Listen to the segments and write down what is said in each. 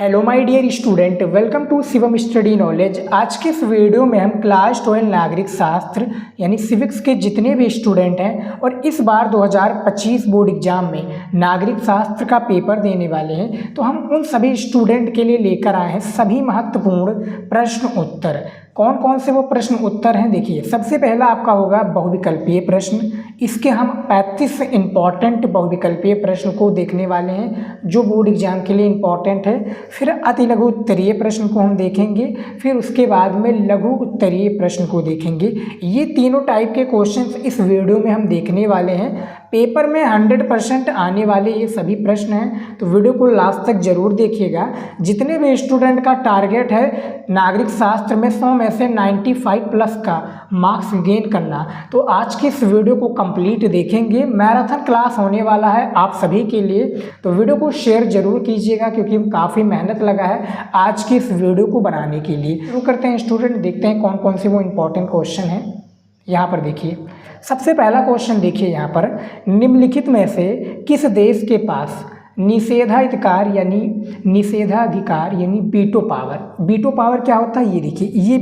Hello my dear student, welcome to Shivam study knowledge. आज के इस वीडियो में हम क्लास 12 नागरिक शास्त्र यानी सिविक्स के जितने भी स्टूडेंट हैं और इस बार 2025 बोर्ड एग्जाम में नागरिक शास्त्र का पेपर देने वाले हैं, तो हम उन सभी स्टूडेंट के लिए लेकर आए हैं सभी महत्वपूर्ण प्रश्न उत्तर। कौन कौन से वो प्रश्न उत्तर हैं, देखिए। सबसे पहला आपका होगा बहुविकल्पीय प्रश्न। इसके हम 35 इंपॉर्टेंट बहुविकल्पीय प्रश्न को देखने वाले हैं जो बोर्ड एग्जाम के लिए इंपॉर्टेंट है। फिर अति लघु उत्तरीय प्रश्न को हम देखेंगे, फिर उसके बाद में लघु उत्तरीय प्रश्न को देखेंगे। ये तीनों टाइप के क्वेश्चंस इस वीडियो में हम देखने वाले हैं। पेपर में 100% आने वाले ये सभी प्रश्न हैं, तो वीडियो को लास्ट तक जरूर देखिएगा। जितने भी स्टूडेंट का टारगेट है नागरिक शास्त्र में 100 में से 95 प्लस का मार्क्स गेन करना, तो आज की इस वीडियो को कंप्लीट देखेंगे। मैराथन क्लास होने वाला है आप सभी के लिए, तो वीडियो को शेयर जरूर कीजिएगा क्योंकि काफ़ी मेहनत लगा है आज की इस वीडियो को बनाने के लिए। शुरू करते हैं स्टूडेंट, देखते हैं कौन कौन से वो इम्पोर्टेंट क्वेश्चन हैं। यहाँ पर देखिए, सबसे पहला क्वेश्चन देखिए यहाँ पर, निम्नलिखित में से किस देश के पास निषेधाधिकार यानी वीटो पावर। वीटो पावर क्या होता है, ये देखिए, ये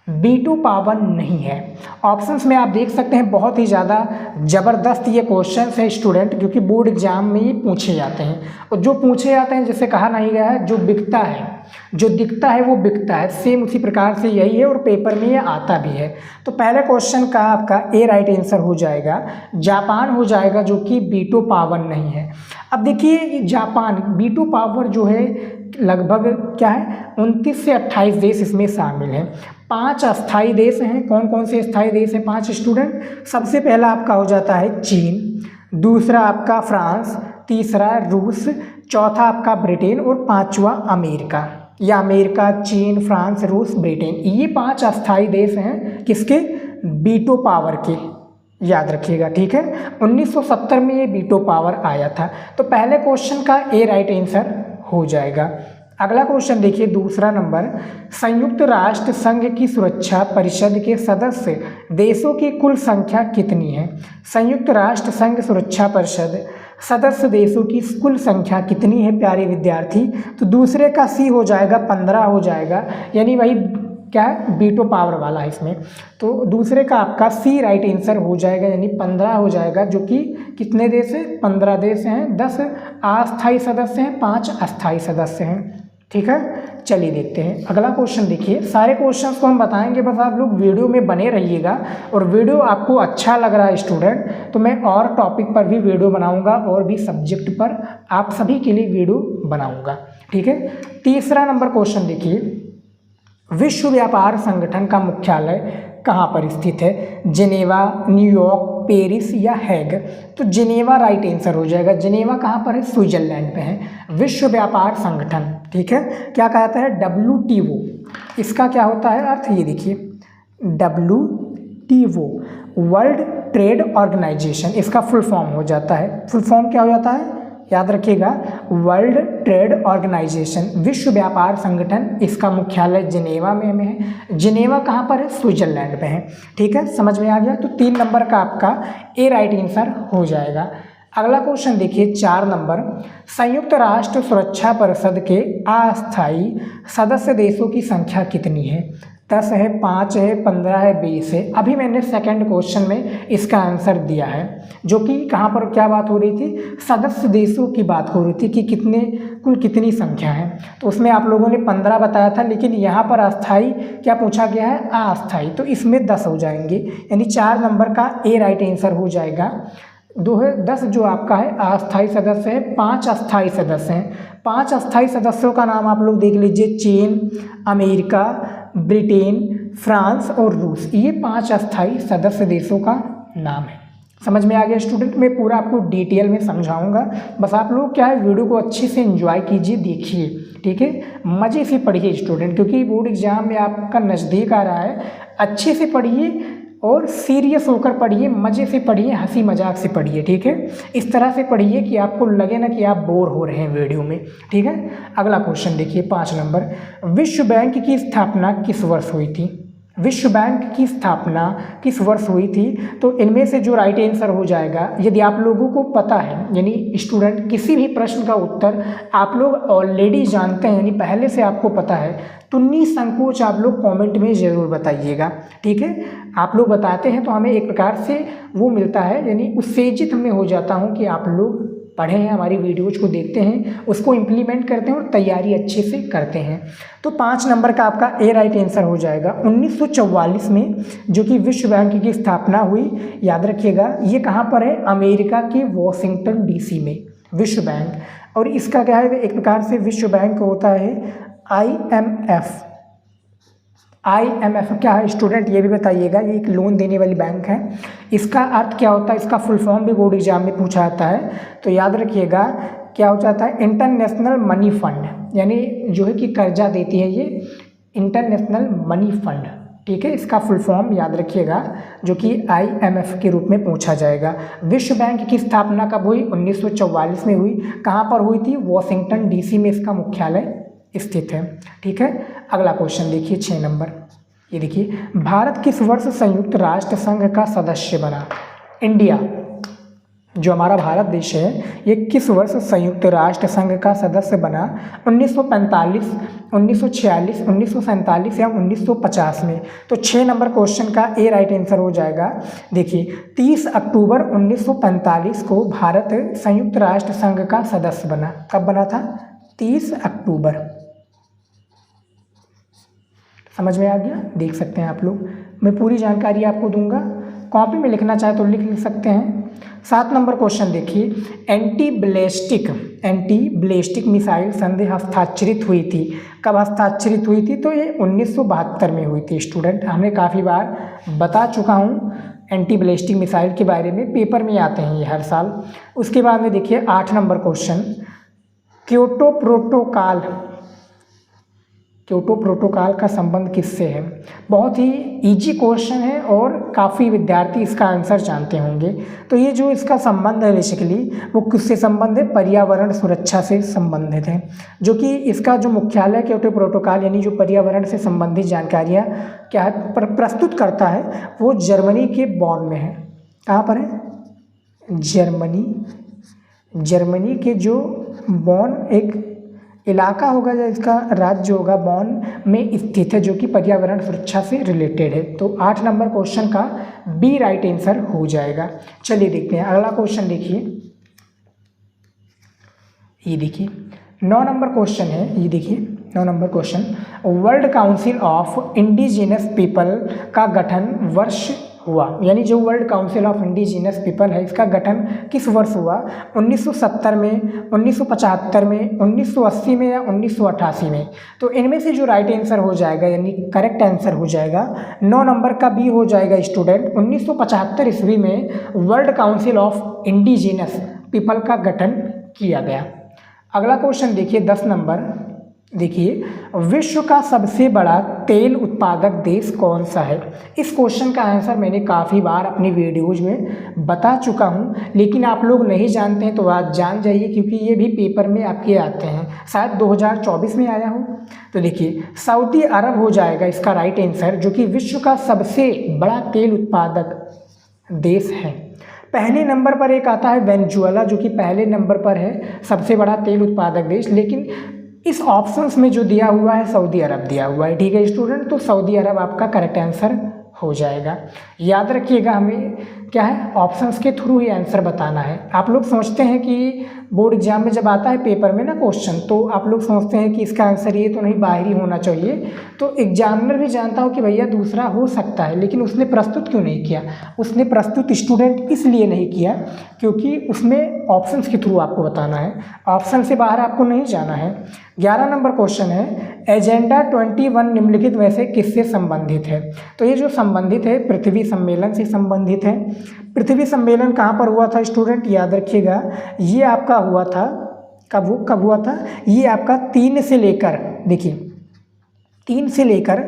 वीटो पावर नहीं है। ऑप्शंस में आप देख सकते हैं, बहुत ही ज़्यादा ज़बरदस्त ये क्वेश्चन है स्टूडेंट, क्योंकि बोर्ड एग्जाम में ये पूछे जाते हैं। और जो पूछे जाते हैं, जैसे कहा नहीं गया है, जो बिकता है, जो दिखता है वो बिकता है, सेम उसी प्रकार से यही है और पेपर में ये आता भी है। तो पहले क्वेश्चन का आपका ए राइट आंसर हो जाएगा, जापान हो जाएगा, जो कि वीटो पावर नहीं है। अब देखिए, जापान वीटो पावर जो है लगभग क्या है, 29 से 28 देश इसमें शामिल हैं। 5 अस्थाई देश हैं। कौन कौन से अस्थाई देश हैं 5 स्टूडेंट? सबसे पहला आपका हो जाता है चीन, दूसरा आपका फ्रांस, तीसरा रूस, चौथा आपका ब्रिटेन और पांचवा अमेरिका। या अमेरिका, चीन, फ्रांस, रूस, ब्रिटेन, ये 5 अस्थाई देश हैं किसके? वीटो पावर के। याद रखिएगा, ठीक है। 1970 में ये वीटो पावर आया था। तो पहले क्वेश्चन का ए राइट आंसर हो जाएगा। अगला क्वेश्चन देखिए, दूसरा नंबर, संयुक्त राष्ट्र संघ की सुरक्षा परिषद के सदस्य देशों की कुल संख्या कितनी है? संयुक्त राष्ट्र संघ सुरक्षा परिषद सदस्य देशों की कुल संख्या कितनी है प्यारे विद्यार्थी? तो दूसरे का सी हो जाएगा, 15 हो जाएगा, यानी वही क्या है, वीटो पावर वाला है इसमें। तो दूसरे का आपका सी राइट आंसर हो जाएगा, यानी 15 हो जाएगा, जो कि कितने देश हैं? 15 देश हैं। 10 अस्थायी सदस्य हैं, 5 अस्थायी सदस्य हैं। ठीक है, चलिए देखते हैं अगला क्वेश्चन। देखिए, सारे क्वेश्चंस को हम बताएंगे, बस आप लोग वीडियो में बने रहिएगा। और वीडियो आपको अच्छा लग रहा है स्टूडेंट, तो मैं और टॉपिक पर भी वीडियो बनाऊंगा और भी सब्जेक्ट पर आप सभी के लिए वीडियो बनाऊंगा। ठीक है, तीसरा नंबर क्वेश्चन देखिए, विश्व व्यापार संगठन का मुख्यालय कहाँ पर स्थित है? जिनेवा, न्यूयॉर्क, पेरिस या हैग? तो जिनेवा राइट आंसर हो जाएगा। जिनेवा कहाँ पर है? स्विट्जरलैंड पे है। विश्व व्यापार संगठन, ठीक है, क्या कहता है? WTO। इसका क्या होता है अर्थ, ये देखिए, WTO, वर्ल्ड ट्रेड ऑर्गेनाइजेशन, इसका फुल फॉर्म हो जाता है। फुल फॉर्म क्या हो जाता है, याद रखिएगा, वर्ल्ड ट्रेड ऑर्गेनाइजेशन, विश्व व्यापार संगठन। इसका मुख्यालय जिनेवा में है। जिनेवा कहाँ पर है? स्विट्जरलैंड में है। ठीक है, समझ में आ गया। तो 3 नंबर का आपका ए राइट आंसर हो जाएगा। अगला क्वेश्चन देखिए, 4 नंबर, संयुक्त राष्ट्र सुरक्षा परिषद के अस्थायी सदस्य देशों की संख्या कितनी है? 10 है, 5 है, 15 है, 20 है। अभी मैंने सेकंड क्वेश्चन में इसका आंसर दिया है, जो कि कहाँ पर क्या बात हो रही थी? सदस्य देशों की बात हो रही थी कि कितने, कुल कितनी संख्या है। तो उसमें आप लोगों ने 15 बताया था, लेकिन यहाँ पर अस्थाई क्या पूछा गया है? अस्थाई, तो इसमें 10 हो जाएंगे, यानी 4 नंबर का ए राइट आंसर हो जाएगा। 10 जो आपका है अस्थायी सदस्य है, 5 अस्थायी सदस्य हैं। 5 अस्थायी सदस्यों का नाम आप लोग देख लीजिए, चीन, अमेरिका, ब्रिटेन, फ्रांस और रूस, ये 5 अस्थायी सदस्य देशों का नाम है। समझ में आ गया स्टूडेंट? मैं पूरा आपको डिटेल में समझाऊंगा, बस आप लोग क्या है, वीडियो को अच्छे से एंजॉय कीजिए, देखिए, ठीक है, मज़े से पढ़िए स्टूडेंट, क्योंकि बोर्ड एग्जाम में आपका नज़दीक आ रहा है। अच्छे से पढ़िए और सीरियस होकर पढ़िए, मज़े से पढ़िए, हंसी मजाक से पढ़िए। ठीक है, इस तरह से पढ़िए कि आपको लगे ना कि आप बोर हो रहे हैं वीडियो में। ठीक है, अगला क्वेश्चन देखिए, 5 नंबर, विश्व बैंक की स्थापना किस वर्ष हुई थी? विश्व बैंक की स्थापना किस वर्ष हुई थी? तो इनमें से जो राइट आंसर हो जाएगा, यदि आप लोगों को पता है, यानी स्टूडेंट किसी भी प्रश्न का उत्तर आप लोग ऑलरेडी जानते हैं, यानी पहले से आपको पता है, तो निसंकोच आप लोग कमेंट में ज़रूर बताइएगा। ठीक है, आप लोग बताते हैं तो हमें एक प्रकार से वो मिलता है, यानी उत्तेजित मैं हो जाता हूँ कि आप लोग पढ़े हैं, हमारी वीडियोज़ को देखते हैं, उसको इम्प्लीमेंट करते हैं और तैयारी अच्छे से करते हैं। तो 5 नंबर का आपका ए राइट आंसर हो जाएगा। 1944 में जो कि विश्व बैंक की स्थापना हुई, याद रखिएगा, ये कहाँ पर है? अमेरिका के वॉशिंगटन डीसी में विश्व बैंक। और इसका क्या है, एक प्रकार से विश्व बैंक होता है IMF। IMF क्या है स्टूडेंट, ये भी बताइएगा। ये एक लोन देने वाली बैंक है। इसका अर्थ क्या होता है, इसका फुल फॉर्म भी बोर्ड एग्जाम में पूछा जाता है, तो याद रखिएगा क्या हो जाता है? इंटरनेशनल मनी फंड, यानी जो है कि कर्जा देती है ये इंटरनेशनल मनी फंड। ठीक है, इसका फुल फॉर्म याद रखिएगा, जो कि IMF के रूप में पूछा जाएगा। विश्व बैंक की स्थापना कब हुई? 1944 में हुई। कहाँ पर हुई थी? वॉशिंगटन DC में इसका मुख्यालय स्थित है। ठीक है, अगला क्वेश्चन देखिए 6 नंबर। ये देखिए, भारत किस वर्ष संयुक्त राष्ट्र संघ का सदस्य बना? इंडिया, जो हमारा भारत देश है, ये किस वर्ष संयुक्त राष्ट्र संघ का सदस्य बना? 1945, 1946, 1947 या 1950 में? तो 6 नंबर क्वेश्चन का ए राइट आंसर हो जाएगा। देखिए, 30 अक्टूबर 1945 को भारत संयुक्त राष्ट्र संघ का सदस्य बना। कब बना था? 30 अक्टूबर। समझ में आ गया? देख सकते हैं आप लोग, मैं पूरी जानकारी आपको दूंगा, कॉपी में लिखना चाहे तो लिख सकते हैं। 7 नंबर क्वेश्चन देखिए, एंटी बैलिस्टिक मिसाइल संधि हस्ताक्षरित हुई थी। कब हस्ताक्षरित हुई थी? तो ये 1972 में हुई थी। स्टूडेंट, हमने काफ़ी बार बता चुका हूँ एंटी बैलिस्टिक मिसाइल के बारे में, पेपर में आते हैं ये हर साल। उसके बाद में देखिए 8 नंबर क्वेश्चन, क्योटो प्रोटोकॉल का संबंध किससे है? बहुत ही इजी क्वेश्चन है और काफ़ी विद्यार्थी इसका आंसर जानते होंगे। तो ये जो इसका संबंध है बेसिकली, वो किससे संबंध है? पर्यावरण सुरक्षा से संबंधित है, जो कि इसका जो मुख्यालय क्योटो प्रोटोकॉल, यानी जो पर्यावरण से संबंधित जानकारियाँ क्या है प्रस्तुत करता है, वो जर्मनी के बॉन में है। कहाँ पर है? जर्मनी के जो बॉन एक इलाका होगा, या इसका राज्य होगा, बॉन में स्थित है, जो कि पर्यावरण सुरक्षा से रिलेटेड है। तो 8 नंबर क्वेश्चन का बी राइट आंसर हो जाएगा। चलिए देखते हैं अगला क्वेश्चन। देखिए, ये देखिए 9 नंबर क्वेश्चन है। ये देखिए 9 number question, world council of indigenous people का गठन वर्ष हुआ, यानी जो world council of indigenous people है, इसका गठन किस वर्ष हुआ? 1970 में, 1975 में, 1980 में या 1988 में? तो इनमें से जो राइट आंसर हो जाएगा, यानी करेक्ट आंसर हो जाएगा 9 नंबर का बी हो जाएगा। स्टूडेंट, 1975 ईस्वी में world council of indigenous people का गठन किया गया। अगला क्वेश्चन देखिए 10 नंबर। देखिए, विश्व का सबसे बड़ा तेल उत्पादक देश कौन सा है? इस क्वेश्चन का आंसर मैंने काफ़ी बार अपनी वीडियोज़ में बता चुका हूं, लेकिन आप लोग नहीं जानते हैं तो आज जान जाइए, क्योंकि ये भी पेपर में आपके आते हैं, शायद 2024 में आया हो। तो देखिए, सऊदी अरब हो जाएगा इसका राइट आंसर, जो कि विश्व का सबसे बड़ा तेल उत्पादक देश है। पहले नंबर पर एक आता है वेनेजुएला, जो कि पहले नंबर पर है सबसे बड़ा तेल उत्पादक देश, लेकिन इस ऑप्शंस में जो दिया हुआ है सऊदी अरब दिया हुआ है। ठीक है स्टूडेंट, तो सऊदी अरब आपका करेक्ट आंसर हो जाएगा। याद रखिएगा, हमें क्या है ऑप्शंस के थ्रू ही आंसर बताना है। आप लोग सोचते हैं कि बोर्ड एग्जाम में जब आता है पेपर में ना क्वेश्चन, तो आप लोग सोचते हैं कि इसका आंसर ये तो नहीं, बाहरी होना चाहिए। तो एग्जामिनर भी जानता हो कि भैया दूसरा हो सकता है, लेकिन उसने प्रस्तुत क्यों नहीं किया? उसने प्रस्तुत स्टूडेंट इसलिए नहीं किया क्योंकि उसमें ऑप्शंस के थ्रू आपको बताना है, ऑप्शन से बाहर आपको नहीं जाना है। 11 नंबर क्वेश्चन है, एजेंडा 21 निम्नलिखित में से किससे संबंधित है? तो ये जो संबंधित है पृथ्वी सम्मेलन से संबंधित है। पृथ्वी सम्मेलन कहाँ पर हुआ था स्टूडेंट? याद रखिएगा, ये आपका हुआ था कब हुआ था? ये आपका 3 से लेकर, देखिए 3 से लेकर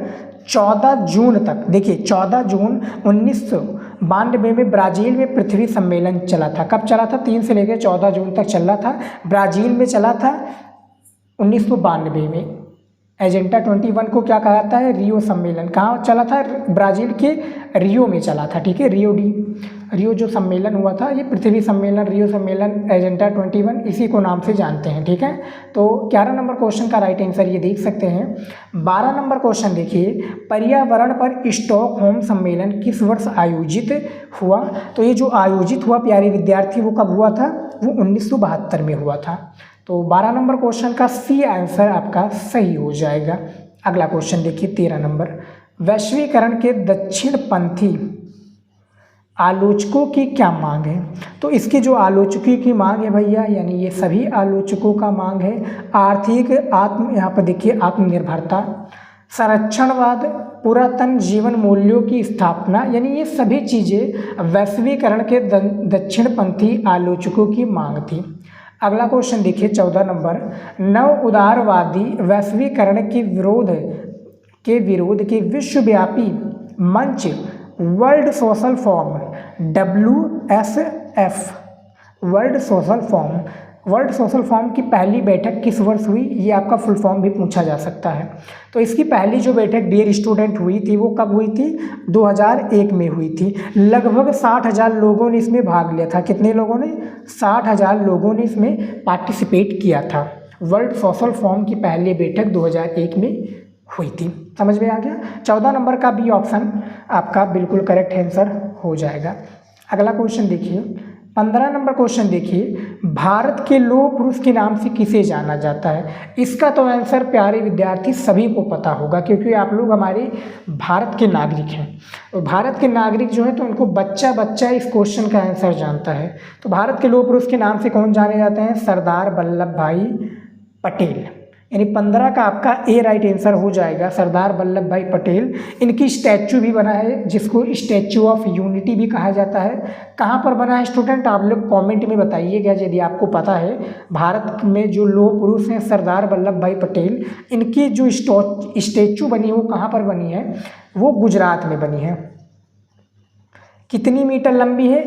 14 जून तक। देखिए 14 जून 1992 में ब्राज़ील में पृथ्वी सम्मेलन चला था। कब चला था? 3 से लेकर 14 जून तक चल रहा था, ब्राज़ील में चला था 1992 में। एजेंडा 21 को क्या कहा जाता है? रियो सम्मेलन। कहाँ चला था? ब्राज़ील के रियो में चला था, ठीक है। रियो जो सम्मेलन हुआ था, ये पृथ्वी सम्मेलन, रियो सम्मेलन, एजेंडा 21 इसी को नाम से जानते हैं, ठीक है। तो 11 नंबर क्वेश्चन का राइट आंसर ये देख सकते हैं। 12 नंबर क्वेश्चन देखिए, पर्यावरण पर स्टॉकहोम सम्मेलन किस वर्ष आयोजित हुआ? तो ये जो आयोजित हुआ प्यारे विद्यार्थी, वो कब हुआ था? वो 1972 में हुआ था। तो 12 नंबर क्वेश्चन का सी आंसर आपका सही हो जाएगा। अगला क्वेश्चन देखिए 13 नंबर, वैश्वीकरण के दक्षिणपंथी आलोचकों की क्या मांग है? तो इसकी जो आलोचकों की मांग है भैया, यानी ये सभी आलोचकों का मांग है आर्थिक यहाँ पर देखिए आत्मनिर्भरता, संरक्षणवाद, पुरातन जीवन मूल्यों की स्थापना, यानी ये सभी चीज़ें वैश्वीकरण के दक्षिणपंथी आलोचकों की मांग थी। अगला क्वेश्चन देखिए 14 नंबर, नव उदारवादी वैश्वीकरण के विरोध के विश्वव्यापी मंच world social form WSF, world social form की पहली बैठक किस वर्ष हुई? ये आपका फुल फॉर्म भी पूछा जा सकता है। तो इसकी पहली जो बैठक डियर स्टूडेंट हुई थी, वो कब हुई थी? 2001 में हुई थी। लगभग 60,000 लोगों ने इसमें भाग लिया था। कितने लोगों ने? 60,000 लोगों ने इसमें पार्टिसिपेट किया था। वर्ल्ड सोशल फॉर्म की पहली बैठक 2001 में हुई थी। समझ में आ गया? 14 नंबर का बी ऑप्शन आपका बिल्कुल करेक्ट आंसर हो जाएगा। अगला क्वेश्चन देखिए 15 नंबर क्वेश्चन देखिए, भारत के लौह पुरुष के नाम से किसे जाना जाता है? इसका तो आंसर प्यारे विद्यार्थी सभी को पता होगा, क्योंकि आप लोग हमारे भारत के नागरिक हैं। और भारत के नागरिक जो है तो उनको बच्चा बच्चा इस क्वेश्चन का आंसर जानता है। तो भारत के लौह पुरुष के नाम से कौन जाने जाते हैं? सरदार वल्लभ भाई पटेल। यानी 15 का आपका ए राइट आंसर हो जाएगा, सरदार वल्लभ भाई पटेल। इनकी स्टैचू भी बना है, जिसको स्टैचू ऑफ यूनिटी भी कहा जाता है। कहाँ पर बना है स्टूडेंट? आप लोग कमेंट में बताइएगा यदि आपको पता है। भारत में जो लौह पुरुष हैं सरदार वल्लभ भाई पटेल, इनकी जो स्टैचू बनी है वो कहाँ पर बनी है? वो गुजरात में बनी है। कितनी मीटर लंबी है?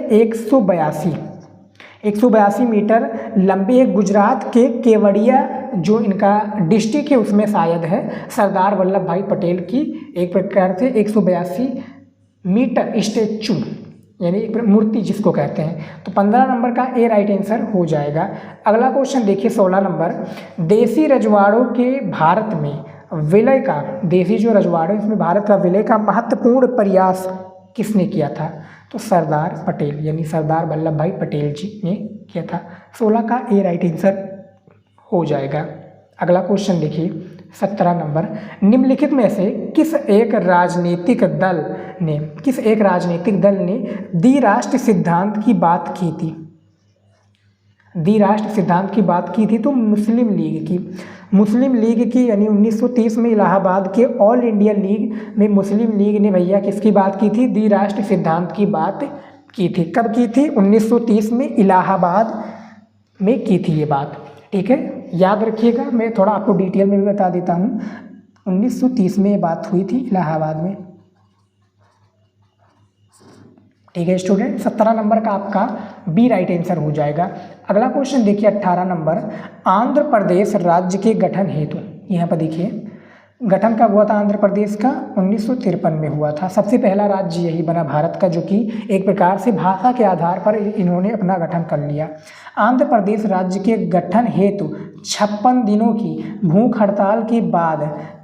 182 मीटर लंबी है। गुजरात के केवड़िया जो इनका डिस्ट्रिक्ट है उसमें शायद है। सरदार वल्लभ भाई पटेल की एक प्रकार से 182 मीटर स्टैचू, यानी एक मूर्ति जिसको कहते हैं। तो 15 नंबर का ए राइट आंसर हो जाएगा। अगला क्वेश्चन देखिए 16 नंबर, देसी रजवाड़ों के भारत में विलय का, देसी जो रजवाड़े इसमें भारत का विलय का महत्वपूर्ण प्रयास किसने किया था? तो सरदार पटेल, यानी सरदार वल्लभ भाई पटेल जी ने किया था। 16 का ए राइट आंसर हो जाएगा। अगला क्वेश्चन देखिए 17 नंबर, निम्नलिखित में से किस एक राजनीतिक दल ने द्विराष्ट्र सिद्धांत की बात की थी? द्विराष्ट्र सिद्धांत की बात की थी तो मुस्लिम लीग की यानी 1930 में इलाहाबाद के ऑल इंडिया लीग में मुस्लिम लीग ने भैया किसकी बात की थी? द्विराष्ट्र सिद्धांत की बात की थी। कब की थी? 1930 में इलाहाबाद में की थी ये बात, ठीक है, याद रखिएगा। मैं थोड़ा आपको डिटेल में भी बता देता हूँ। 1930 में ये बात हुई थी इलाहाबाद में, ठीक है स्टूडेंट। 17 नंबर का आपका बी राइट आंसर हो जाएगा। अगला क्वेश्चन देखिए 18 नंबर, आंध्र प्रदेश राज्य के गठन हेतु, यहाँ पर देखिए गठन कब हुआ था आंध्र प्रदेश का? 1953 में हुआ था। सबसे पहला राज्य यही बना भारत का, जो कि एक प्रकार से भाषा के आधार पर इन्होंने अपना गठन कर लिया। आंध्र प्रदेश राज्य के गठन हेतु 56 दिनों की भूख हड़ताल के बाद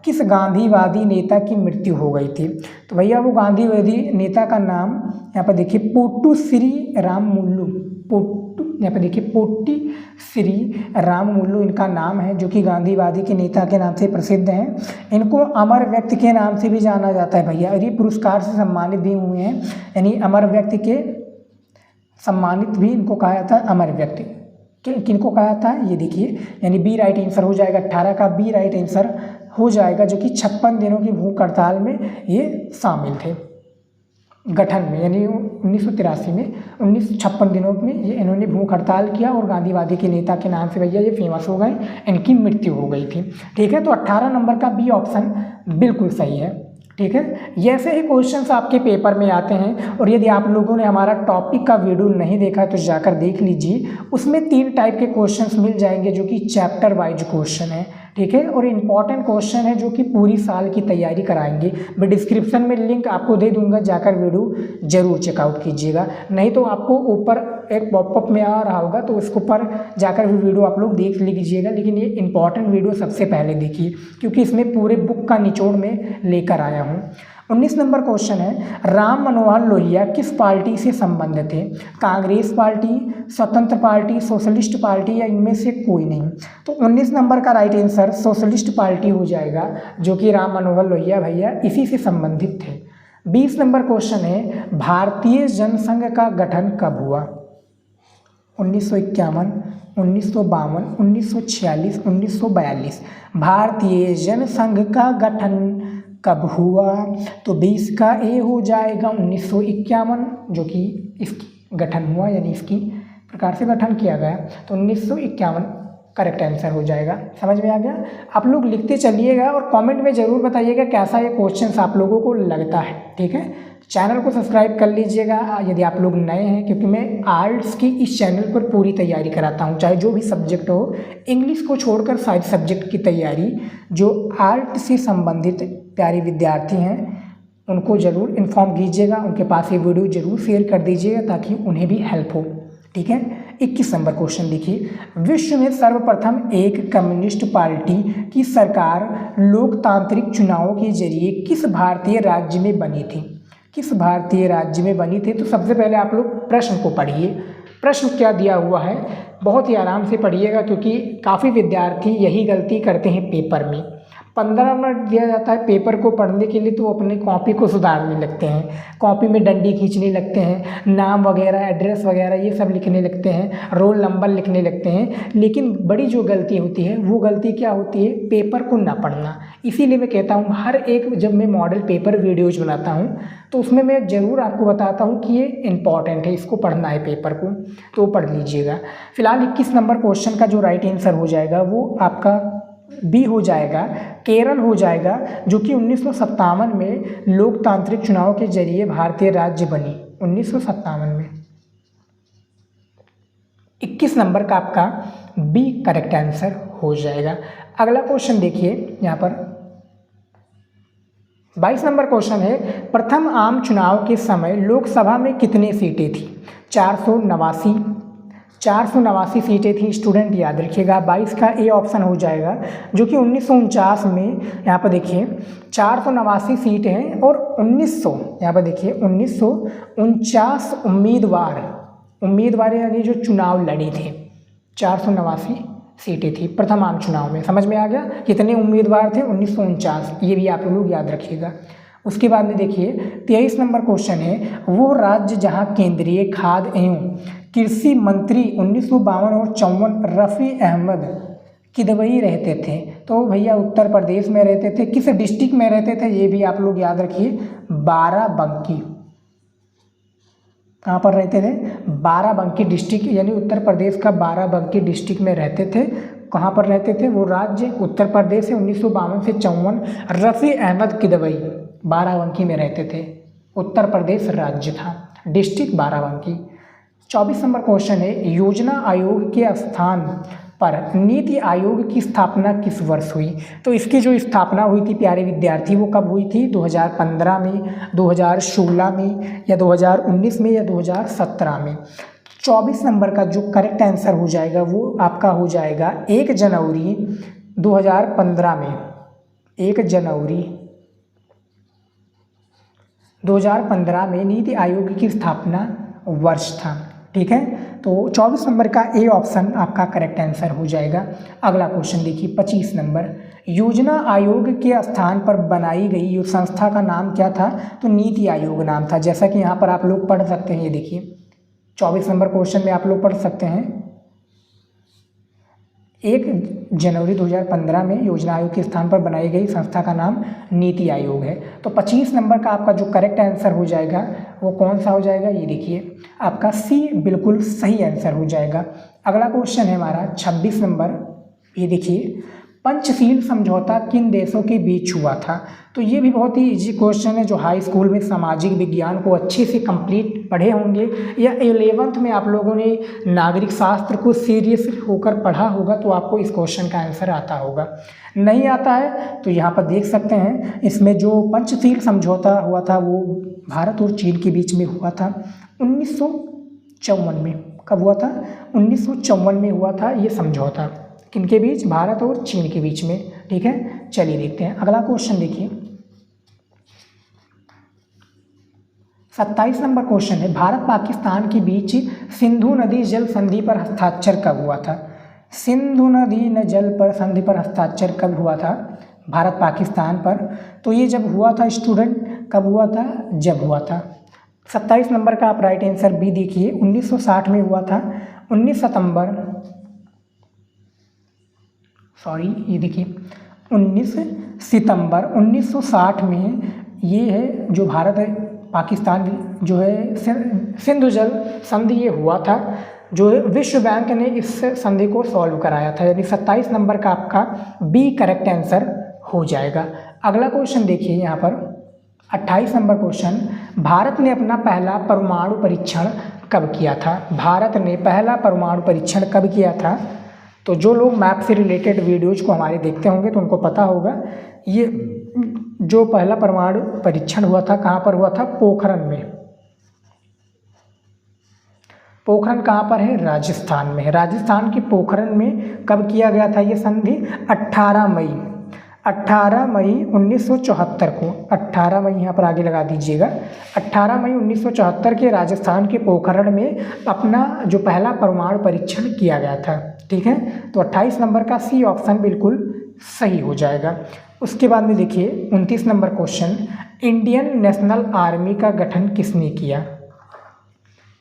किस गांधीवादी नेता की मृत्यु हो गई थी? तो भैया वो गांधीवादी नेता का नाम यहाँ पर देखिए पोट्टू श्री राममुल्लू, यहाँ पे देखिए पोट्टी श्री राममुल्लू इनका नाम है, जो कि गांधीवादी के नेता के नाम से प्रसिद्ध हैं। इनको अमर व्यक्ति के नाम से भी जाना जाता है भैया। ये पुरस्कार से सम्मानित भी हुए हैं, यानी अमर व्यक्ति के सम्मानित भी इनको कहा जाता है अमर व्यक्ति। किनको कहा जाता है? ये देखिए, यानी बी राइट आंसर हो जाएगा। 18 का बी राइट आंसर हो जाएगा, जो कि 56 दिनों की भूख हड़ताल में ये शामिल थे गठन में, यानी 1983 में 56 दिनों में ये इन्होंने भूख हड़ताल किया और गांधीवादी के नेता के नाम से भैया ये फेमस हो गए, इनकी मृत्यु हो गई थी, ठीक है। तो 18 नंबर का बी ऑप्शन बिल्कुल सही है, ठीक है। ऐसे ही क्वेश्चंस आपके पेपर में आते हैं, और यदि आप लोगों ने हमारा टॉपिक का वीडियो नहीं देखा है तो जाकर देख लीजिए। उसमें 3 टाइप के क्वेश्चंस मिल जाएंगे, जो कि चैप्टर वाइज क्वेश्चन है, ठीक है। और इंपॉर्टेंट क्वेश्चन है जो कि पूरी साल की तैयारी कराएंगे। मैं डिस्क्रिप्शन में लिंक आपको दे दूंगा, जाकर वीडियो जरूर चेकआउट कीजिएगा। नहीं तो आपको ऊपर एक पॉपअप में आ रहा होगा, तो उसके ऊपर जाकर भी वीडियो आप लोग देख लीजिएगा। लेकिन ये इंपॉर्टेंट वीडियो सबसे पहले देखिए, क्योंकि इसमें पूरे बुक का निचोड़ में लेकर आया हूँ। 19 नंबर क्वेश्चन है, राम मनोहर लोहिया किस पार्टी से संबंधित थे? कांग्रेस पार्टी, स्वतंत्र पार्टी, सोशलिस्ट पार्टी या इनमें से कोई नहीं। तो 19 नंबर का राइट आंसर सोशलिस्ट पार्टी हो जाएगा, जो कि राम मनोहर लोहिया भैया इसी से संबंधित थे। 20 नंबर क्वेश्चन है, भारतीय जनसंघ का गठन कब हुआ? 1951, 1952, 1946, 1942। भारतीय जनसंघ का गठन कब हुआ? तो 20 का ए हो जाएगा 1951, जो कि इसकी गठन हुआ, यानी इसकी प्रकार से गठन किया गया। तो 1951 करेक्ट आंसर हो जाएगा। समझ में आ गया? आप लोग लिखते चलिएगा और कमेंट में ज़रूर बताइएगा कैसा ये क्वेश्चन आप लोगों को लगता है। ठीक है, चैनल को सब्सक्राइब कर लीजिएगा यदि आप लोग नए हैं, क्योंकि मैं आर्ट्स की इस चैनल पर पूरी तैयारी कराता हूँ, चाहे जो भी सब्जेक्ट हो। इंग्लिश को छोड़कर सारे सब्जेक्ट की तैयारी, जो आर्ट से संबंधित प्यारे विद्यार्थी हैं उनको ज़रूर इन्फॉर्म कीजिएगा, उनके पास ये वीडियो ज़रूर शेयर कर दीजिएगा ताकि उन्हें भी हेल्प हो। ठीक है। 21 नंबर क्वेश्चन देखिए, विश्व में सर्वप्रथम एक कम्युनिस्ट पार्टी की सरकार लोकतांत्रिक चुनावों के जरिए किस भारतीय राज्य में बनी थी? किस भारतीय राज्य में बनी थी? तो सबसे पहले आप लोग प्रश्न को पढ़िए। प्रश्न क्या दिया हुआ है, बहुत ही आराम से पढ़िएगा, क्योंकि काफ़ी विद्यार्थी यही गलती करते हैं पेपर में। 15 मिनट दिया जाता है पेपर को पढ़ने के लिए, तो अपने कॉपी को सुधारने लगते हैं, कॉपी में डंडी खींचने लगते हैं, नाम वगैरह, एड्रेस वगैरह ये सब लिखने लगते हैं, रोल नंबर लिखने लगते हैं। लेकिन बड़ी जो गलती होती है वो गलती क्या होती है? पेपर को ना पढ़ना। इसीलिए मैं कहता हूँ हर एक, जब मैं मॉडल पेपर वीडियोज बनाता हूँ तो उसमें मैं ज़रूर आपको बताता हूँ कि ये इंपॉर्टेंट है, इसको पढ़ना है पेपर को, तो पढ़ लीजिएगा। फिलहाल 21 नंबर क्वेश्चन का जो राइट आंसर हो जाएगा वो आपका बी हो जाएगा, केरल हो जाएगा, जो कि 1957 में लोकतांत्रिक चुनाव के जरिए भारतीय राज्य बनी, 1957 में। 21 नंबर का आपका बी करेक्ट आंसर हो जाएगा। अगला क्वेश्चन देखिए यहाँ पर 22 नंबर क्वेश्चन है, प्रथम आम चुनाव के समय लोकसभा में कितनी सीटें थी? 489 सीटें थी। स्टूडेंट याद रखिएगा, 22 का ए ऑप्शन हो जाएगा, जो कि 1949 में, यहाँ पर देखिए 489 सीटें हैं और 1900, यहाँ पर देखिए 1949 उम्मीदवार यानी जो चुनाव लड़ी थे, 489 सीटें थी प्रथम आम चुनाव में। समझ में आ गया? कितने उम्मीदवार थे? 1949, ये भी आप लोग याद रखिएगा। उसके बाद में देखिए 23 नंबर क्वेश्चन है, वो राज्य जहां केंद्रीय खाद्य एवं कृषि मंत्री 1952 और 54 रफ़ी अहमद किदवई रहते थे। तो भैया उत्तर प्रदेश में रहते थे। किस डिस्ट्रिक्ट में रहते थे? ये भी आप लोग याद रखिए, बाराबंकी। कहाँ पर रहते थे? बाराबंकी डिस्ट्रिक्ट, यानी उत्तर प्रदेश का बाराबंकी डिस्ट्रिक्ट में रहते थे। कहाँ पर रहते थे? वो राज्य उत्तर प्रदेश से 1952 से 54 रफ़ी अहमद किदवई बाराबंकी में रहते थे। उत्तर प्रदेश राज्य था, डिस्ट्रिक्ट बाराबंकी। 24 नंबर क्वेश्चन है, योजना आयोग के स्थान पर नीति आयोग की स्थापना किस वर्ष हुई? तो इसकी जो स्थापना हुई थी प्यारे विद्यार्थी, वो कब हुई थी? 2015 में, 2016 में, या 2019 में, या 2017 में। 24 नंबर का जो करेक्ट आंसर हो जाएगा वो आपका हो जाएगा 1 जनवरी 2015 में। 1 जनवरी 2015 में नीति आयोग की स्थापना वर्ष था। ठीक है, तो 24 नंबर का ए ऑप्शन आपका करेक्ट आंसर हो जाएगा। अगला क्वेश्चन देखिए 25 नंबर, योजना आयोग के स्थान पर बनाई गई संस्था का नाम क्या था? तो नीति आयोग नाम था, जैसा कि यहाँ पर आप लोग पढ़ सकते हैं। ये देखिए 24 नंबर क्वेश्चन में आप लोग पढ़ सकते हैं, 1 जनवरी 2015 में योजना आयोग के स्थान पर बनाई गई संस्था का नाम नीति आयोग है। तो 25 नंबर का आपका जो करेक्ट आंसर हो जाएगा वो कौन सा हो जाएगा? ये देखिए आपका सी बिल्कुल सही आंसर हो जाएगा। अगला क्वेश्चन है हमारा 26 नंबर, ये देखिए पंचशील समझौता किन देशों के बीच हुआ था? तो ये भी बहुत ही इजी क्वेश्चन है, जो हाई स्कूल में सामाजिक विज्ञान को अच्छे से कंप्लीट पढ़े होंगे या 11th में आप लोगों ने नागरिक शास्त्र को सीरियस होकर पढ़ा होगा तो आपको इस क्वेश्चन का आंसर आता होगा। नहीं आता है तो यहाँ पर देख सकते हैं, इसमें जो पंचशील समझौता हुआ था वो भारत और चीन के बीच में हुआ था 1954 में। कब हुआ था? 1954 में हुआ था ये समझौता। किनके बीच? भारत और चीन के बीच में। ठीक है, चलिए देखते हैं अगला क्वेश्चन। देखिए 27 नंबर क्वेश्चन है, भारत पाकिस्तान के बीच सिंधु नदी जल संधि पर हस्ताक्षर कब हुआ था? सिंधु नदी न जल पर संधि पर हस्ताक्षर कब हुआ था भारत पाकिस्तान पर? तो ये जब हुआ था स्टूडेंट, कब हुआ था? जब हुआ था 27 नंबर का आप राइट आंसर बी देखिए, 1960 में हुआ था। 19 सितंबर 1960 में ये है जो भारत पाकिस्तान जो है सिंधु जल संधि ये हुआ था, जो है विश्व बैंक ने इस संधि को सॉल्व कराया था। यानी 27 नंबर का आपका बी करेक्ट आंसर हो जाएगा। अगला क्वेश्चन देखिए यहाँ पर 28 नंबर क्वेश्चन, भारत ने अपना पहला परमाणु परीक्षण कब किया था? भारत ने पहला परमाणु परीक्षण कब किया था? तो जो लोग मैप से रिलेटेड वीडियोज को हमारे देखते होंगे तो उनको पता होगा, ये जो पहला परमाणु परीक्षण हुआ था कहाँ पर हुआ था? पोखरण में। पोखरण कहाँ पर है? राजस्थान में है। राजस्थान के पोखरण में कब किया गया था ये संधि? 18 मई 1974 को। 18 मई यहाँ पर आगे लगा दीजिएगा। 18 मई 1974 के राजस्थान के पोखरण में अपना जो पहला परमाणु परीक्षण किया गया था। ठीक है, तो 28 नंबर का सी ऑप्शन बिल्कुल सही हो जाएगा। उसके बाद में देखिए 29 number question, Indian national army का गठन किसने किया?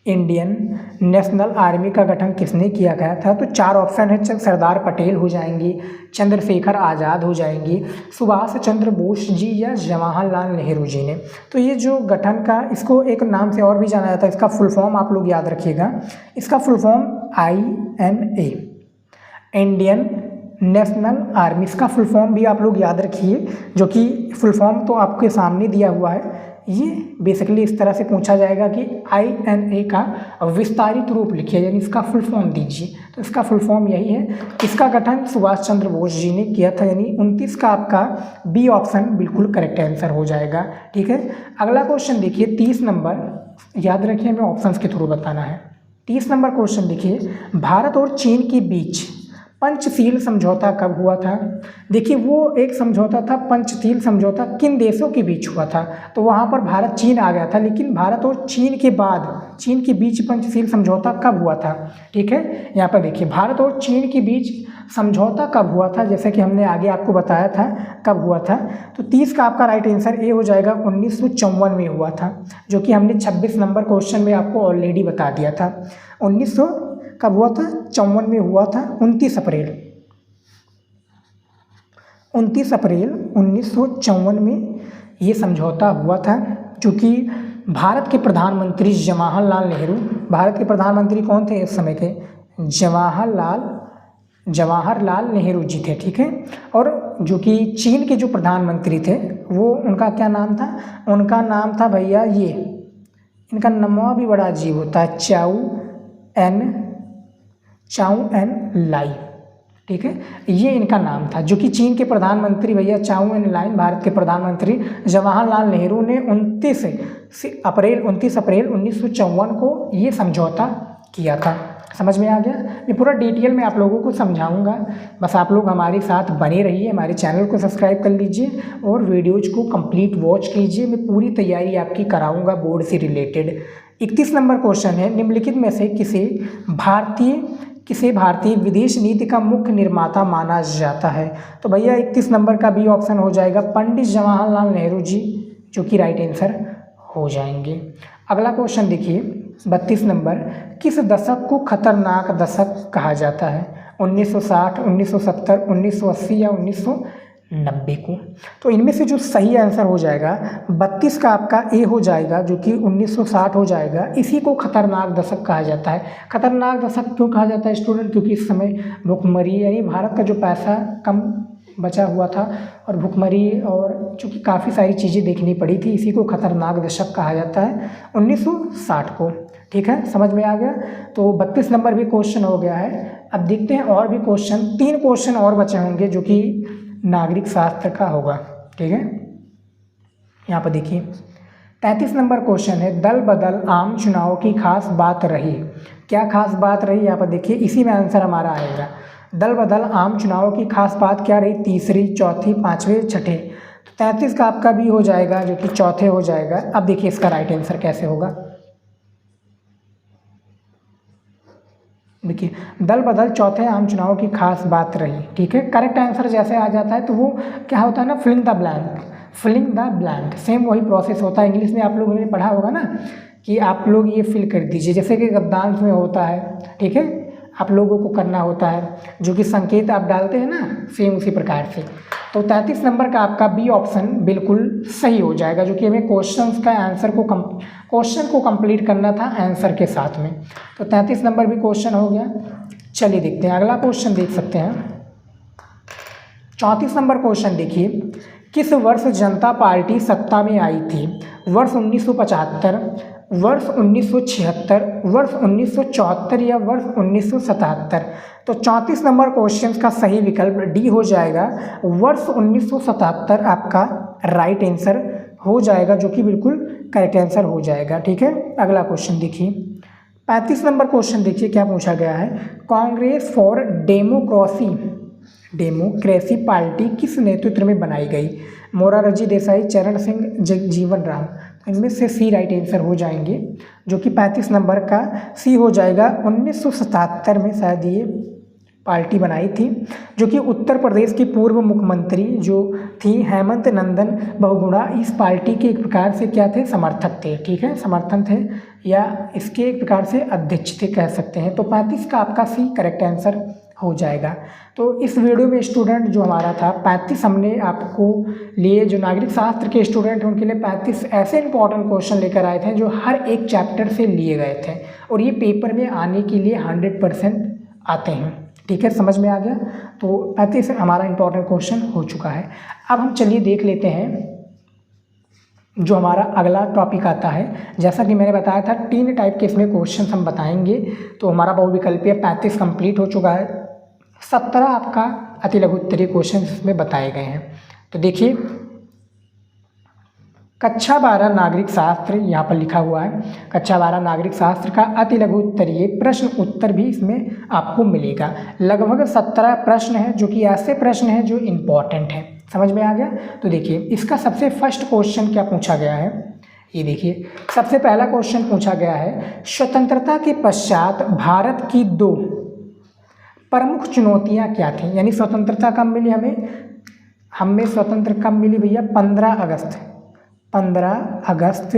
इंडियन नेशनल आर्मी का गठन किसने किया गया था? तो 4 ऑप्शन है, सरदार पटेल हो जाएंगी, चंद्रशेखर आज़ाद हो जाएंगी, सुभाष चंद्र बोस जी या जवाहरलाल नेहरू जी ने। तो ये जो गठन का, इसको एक नाम से और भी जाना जाता है, इसका फुल फॉर्म आप लोग याद रखिएगा। इसका full form INA, Indian national army, इसका फुल फॉर्म भी आप लोग याद रखिए, जो कि फुल फॉर्म तो आपके सामने दिया हुआ है। ये बेसिकली इस तरह से पूछा जाएगा कि INA का विस्तारित रूप लिखिए, यानी इसका फुल फॉर्म दीजिए। तो इसका फुल फॉर्म यही है। इसका गठन सुभाष चंद्र बोस जी ने किया था, यानी 29 का आपका बी ऑप्शन बिल्कुल करेक्ट आंसर हो जाएगा। ठीक है, अगला क्वेश्चन देखिए 30 नंबर, याद रखिए हमें ऑप्शंस के थ्रू बताना है। 30 नंबर क्वेश्चन देखिए, भारत और चीन के बीच पंचशील समझौता कब हुआ था? देखिए वो एक समझौता था, पंचशील समझौता किन देशों के बीच हुआ था? तो वहाँ पर भारत चीन आ गया था, लेकिन भारत और चीन के बाद चीन के बीच पंचशील समझौता कब हुआ था? ठीक है, यहाँ पर देखिए भारत और चीन के बीच समझौता कब हुआ था, जैसे कि हमने आगे आपको बताया था कब हुआ था। तो 30 का आपका राइट आंसर ए हो जाएगा, 1954 में हुआ था, जो कि हमने 26 नंबर क्वेश्चन में आपको ऑलरेडी बता दिया था। 1900 कब हुआ था? 54 में हुआ था, 29 अप्रैल 1954 में ये समझौता हुआ था, जो कि भारत के प्रधानमंत्री जवाहरलाल नेहरू, भारत के प्रधानमंत्री कौन थे उस समय के? जवाहरलाल नेहरू जी थे। ठीक है, और जो कि चीन के जो प्रधानमंत्री थे वो उनका क्या नाम था? उनका नाम था भैया, ये इनका नाम भी बड़ा अजीब होता है, चाउ एन लाई। ठीक है, ये इनका नाम था, जो कि चीन के प्रधानमंत्री भैया चाउ एन लाई, भारत के प्रधानमंत्री जवाहरलाल नेहरू ने 29 अप्रैल 1954 को ये समझौता किया था। समझ में आ गया? मैं पूरा डिटेल में आप लोगों को समझाऊंगा, बस आप लोग हमारे साथ बने रहिए, हमारे चैनल को सब्सक्राइब कर लीजिए और वीडियोज को कंप्लीट वॉच कीजिए। मैं पूरी तैयारी आपकी कराऊंगा बोर्ड से रिलेटेड। 31 नंबर क्वेश्चन है, निम्नलिखित में से किसे भारतीय विदेश नीति का मुख्य निर्माता माना जाता है? तो भैया 31 नंबर का बी ऑप्शन हो जाएगा, पंडित जवाहरलाल नेहरू जी, जो कि राइट आंसर हो जाएंगे। अगला क्वेश्चन देखिए 32 नंबर, किस दशक को खतरनाक दशक कहा जाता है? 1960, 1970, 1980 या 1990 को? तो इनमें से जो सही आंसर हो जाएगा 32 का आपका ए हो जाएगा, जो कि 1960 हो जाएगा। इसी को खतरनाक दशक कहा जाता है। खतरनाक दशक क्यों कहा जाता है स्टूडेंट? क्योंकि इस समय भुखमरी, यानी भारत का जो पैसा कम बचा हुआ था और भुखमरी और चूँकि काफ़ी सारी चीज़ें देखनी पड़ी थी, इसी को खतरनाक दशक कहा जाता है 1960 को। ठीक है, समझ में आ गया। तो 32 नंबर भी क्वेश्चन हो गया है। अब देखते हैं और भी क्वेश्चन, 3 क्वेश्चन और बचे होंगे जो कि नागरिक शास्त्र का होगा। ठीक है, यहाँ पर देखिए 33 नंबर क्वेश्चन है, दल बदल आम चुनाव की खास बात रही। क्या खास बात रही, यहाँ पर देखिए, इसी में आंसर हमारा आएगा। दल बदल आम चुनाव की खास बात क्या रही, तीसरी, चौथी, पाँचवें, छठे। तो 33 का आपका भी हो जाएगा जो कि चौथे हो जाएगा। अब देखिए इसका राइट आंसर कैसे होगा। देखिए दल बदल चौथे आम चुनाव की खास बात रही। ठीक है, करेक्ट आंसर जैसे आ जाता है तो वो क्या होता है ना, filling the blank, filling the blank, same वही प्रोसेस होता है। इंग्लिश में आप लोगों ने पढ़ा होगा ना कि आप लोग ये फिल कर दीजिए, जैसे कि गद्यांश में होता है। ठीक है, आप लोगों को करना होता है, जो कि संकेत आप डालते हैं ना, सेम उसी प्रकार से। तो 33 नंबर का आपका बी ऑप्शन बिल्कुल सही हो जाएगा, जो कि हमें क्वेश्चन का आंसर को क्वेश्चन को कंप्लीट करना था आंसर के साथ में। तो 33 नंबर भी क्वेश्चन हो गया। चलिए देखते हैं अगला क्वेश्चन, देख सकते हैं 34 नंबर क्वेश्चन देखिए, किस वर्ष जनता पार्टी सत्ता में आई थी? वर्ष 1975, वर्ष 1976, वर्ष 1974 या वर्ष 1977? तो 34 नंबर क्वेश्चन का सही विकल्प डी हो जाएगा, वर्ष 1977 आपका राइट आंसर हो जाएगा, जो कि बिल्कुल करेक्ट आंसर हो जाएगा। ठीक है, अगला क्वेश्चन देखिए 35 नंबर क्वेश्चन देखिए क्या पूछा गया है, कांग्रेस फॉर डेमोक्रेसी पार्टी किस नेतृत्व में बनाई गई? मोरारजी देसाई, चरण सिंह, जगजीवन राम। इनमें से सी राइट आंसर हो जाएंगे, जो कि 35 नंबर का सी हो जाएगा। 1977 में शायद ये पार्टी बनाई थी, जो कि उत्तर प्रदेश की पूर्व मुख्यमंत्री जो थी हेमंत नंदन बहुगुणा इस पार्टी के एक प्रकार से क्या थे, समर्थक थे। ठीक है, समर्थन थे या इसके एक प्रकार से अध्यक्ष थे कह सकते हैं। तो 35 का आपका सी करेक्ट आंसर हो जाएगा। तो इस वीडियो में स्टूडेंट जो हमारा था 35 हमने आपको लिए, जो नागरिक शास्त्र के स्टूडेंट हैं उनके लिए 35 ऐसे इंपॉर्टेंट क्वेश्चन लेकर आए थे जो हर एक चैप्टर से लिए गए थे और ये पेपर में आने के लिए 100% आते हैं। ठीक है, समझ में आ गया। तो 35 हमारा इंपॉर्टेंट क्वेश्चन हो चुका है। अब हम चलिए देख लेते हैं जो हमारा अगला टॉपिक आता है। जैसा कि मैंने बताया था 3 टाइप के इसमें क्वेश्चन हम बताएंगे। तो हमारा बहुविकल्पीय 35 कंप्लीट हो चुका है, 17 आपका अति लघु उत्तरीय क्वेश्चन इसमें बताए गए हैं। तो देखिए कक्षा 12 नागरिक शास्त्र यहाँ पर लिखा हुआ है, कक्षा 12 नागरिक शास्त्र का अति लघु उत्तरीय प्रश्न उत्तर भी इसमें आपको मिलेगा। लगभग 17 प्रश्न हैं जो कि ऐसे प्रश्न हैं जो इम्पॉर्टेंट हैं। समझ में आ गया। तो देखिए इसका सबसे फर्स्ट क्वेश्चन क्या पूछा गया है, ये देखिए सबसे पहला क्वेश्चन पूछा गया है, स्वतंत्रता के पश्चात भारत की 2 प्रमुख चुनौतियां क्या थी? यानी स्वतंत्रता कब मिली हमें स्वतंत्र कब मिली भैया? 15 अगस्त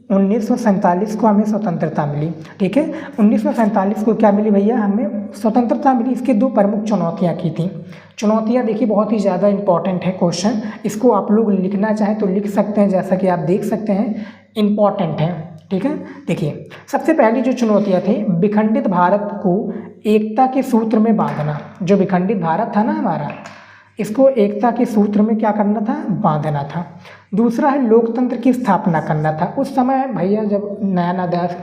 1947 को हमें स्वतंत्रता मिली। ठीक है, 1947 को क्या मिली भैया? हमें स्वतंत्रता मिली। इसके 2 प्रमुख चुनौतियां की थी। चुनौतियां देखिए बहुत ही ज़्यादा इंपॉर्टेंट है क्वेश्चन, इसको आप लोग लिखना चाहें तो लिख सकते हैं, जैसा कि आप देख सकते हैं इंपॉर्टेंट है। ठीक है, देखिए सबसे पहली जो चुनौतियां थी, विखंडित भारत को एकता के सूत्र में बांधना। जो विखंडित भारत था ना हमारा, इसको एकता के सूत्र में क्या करना था? बांधना था। दूसरा है लोकतंत्र की स्थापना करना था। उस समय भैया जब नया देश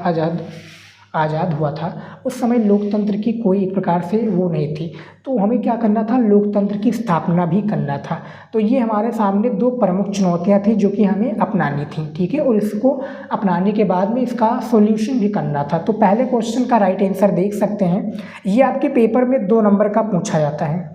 आज़ाद हुआ था, उस समय लोकतंत्र की कोई एक प्रकार से वो नहीं थी, तो हमें क्या करना था? लोकतंत्र की स्थापना भी करना था। तो ये हमारे सामने 2 प्रमुख चुनौतियां थी जो कि हमें अपनानी थी। ठीक है, और इसको अपनाने के बाद में इसका सॉल्यूशन भी करना था। तो पहले क्वेश्चन का राइट आंसर देख सकते हैं, ये आपके पेपर में 2 नंबर का पूछा जाता है।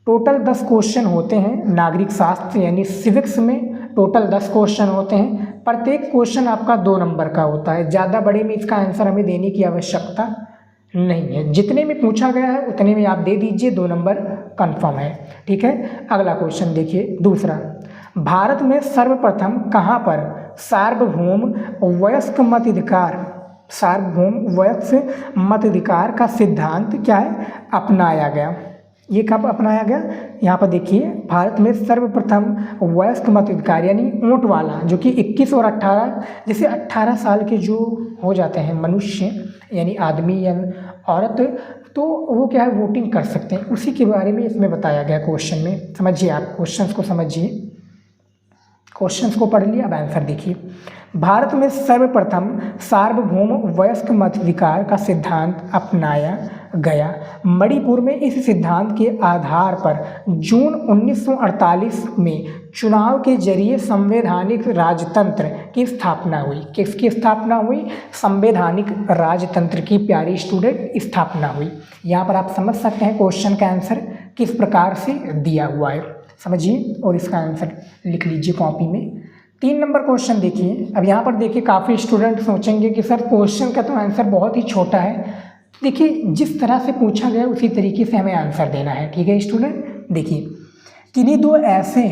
टोटल 10 क्वेश्चन होते हैं नागरिक शास्त्र यानी सिविक्स में, टोटल 10 क्वेश्चन होते हैं। प्रत्येक क्वेश्चन आपका 2 नंबर का होता है। ज़्यादा बड़े में इसका आंसर हमें देने की आवश्यकता नहीं है, जितने में पूछा गया है उतने में आप दे दीजिए, 2 नंबर कंफर्म है। ठीक है, अगला क्वेश्चन देखिए दूसरा, भारत में सर्वप्रथम कहाँ पर सार्वभौम वयस्क मताधिकार का सिद्धांत क्या है? अपनाया गया। ये कब अपनाया गया? यहाँ पर देखिए भारत में सर्वप्रथम वयस्क मताधिकार यानी वोट वाला, जो कि 21 और 18, जैसे 18 साल के जो हो जाते हैं मनुष्य यानी आदमी या औरत, तो वो क्या है वोटिंग कर सकते हैं, उसी के बारे में इसमें बताया गया क्वेश्चन में। समझिए आप क्वेश्चंस को समझिए, क्वेश्चंस को पढ़ लिया, अब आंसर देखिए। भारत में सर्वप्रथम सार्वभौम वयस्क मताधिकार का सिद्धांत अपनाया गया। मणिपुर में इस सिद्धांत के आधार पर जून 1948 में चुनाव के जरिए संवैधानिक राजतंत्र की स्थापना हुई। किसकी स्थापना हुई? संवैधानिक राजतंत्र की प्यारी स्टूडेंट स्थापना हुई। यहाँ पर आप समझ सकते हैं क्वेश्चन का आंसर किस प्रकार से दिया हुआ है, समझिए और इसका आंसर लिख लीजिए कॉपी में। 3 नंबर क्वेश्चन देखिए। अब यहाँ पर देखिए काफ़ी स्टूडेंट सोचेंगे कि सर क्वेश्चन का तो आंसर बहुत ही छोटा है। देखिए जिस तरह से पूछा गया उसी तरीके से हमें आंसर देना है, ठीक है स्टूडेंट। देखिए किन्हीं 2 ऐसे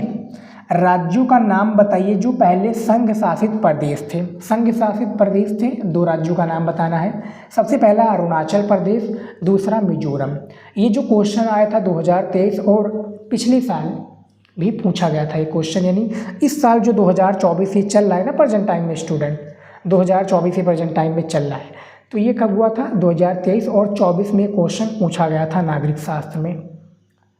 राज्यों का नाम बताइए जो पहले संघ शासित प्रदेश थे। संघ शासित प्रदेश थे, 2 राज्यों का नाम बताना है। सबसे पहला अरुणाचल प्रदेश, दूसरा मिजोरम। ये जो क्वेश्चन आया था 2023 और पिछले साल भी पूछा गया था ये क्वेश्चन, यानी इस साल जो 2024 से चल रहा है ना प्रेजेंट टाइम में स्टूडेंट, 2024 से प्रेजेंट टाइम में चल रहा है, तो ये कब हुआ था? 2023 और 24 में क्वेश्चन पूछा गया था नागरिक शास्त्र में।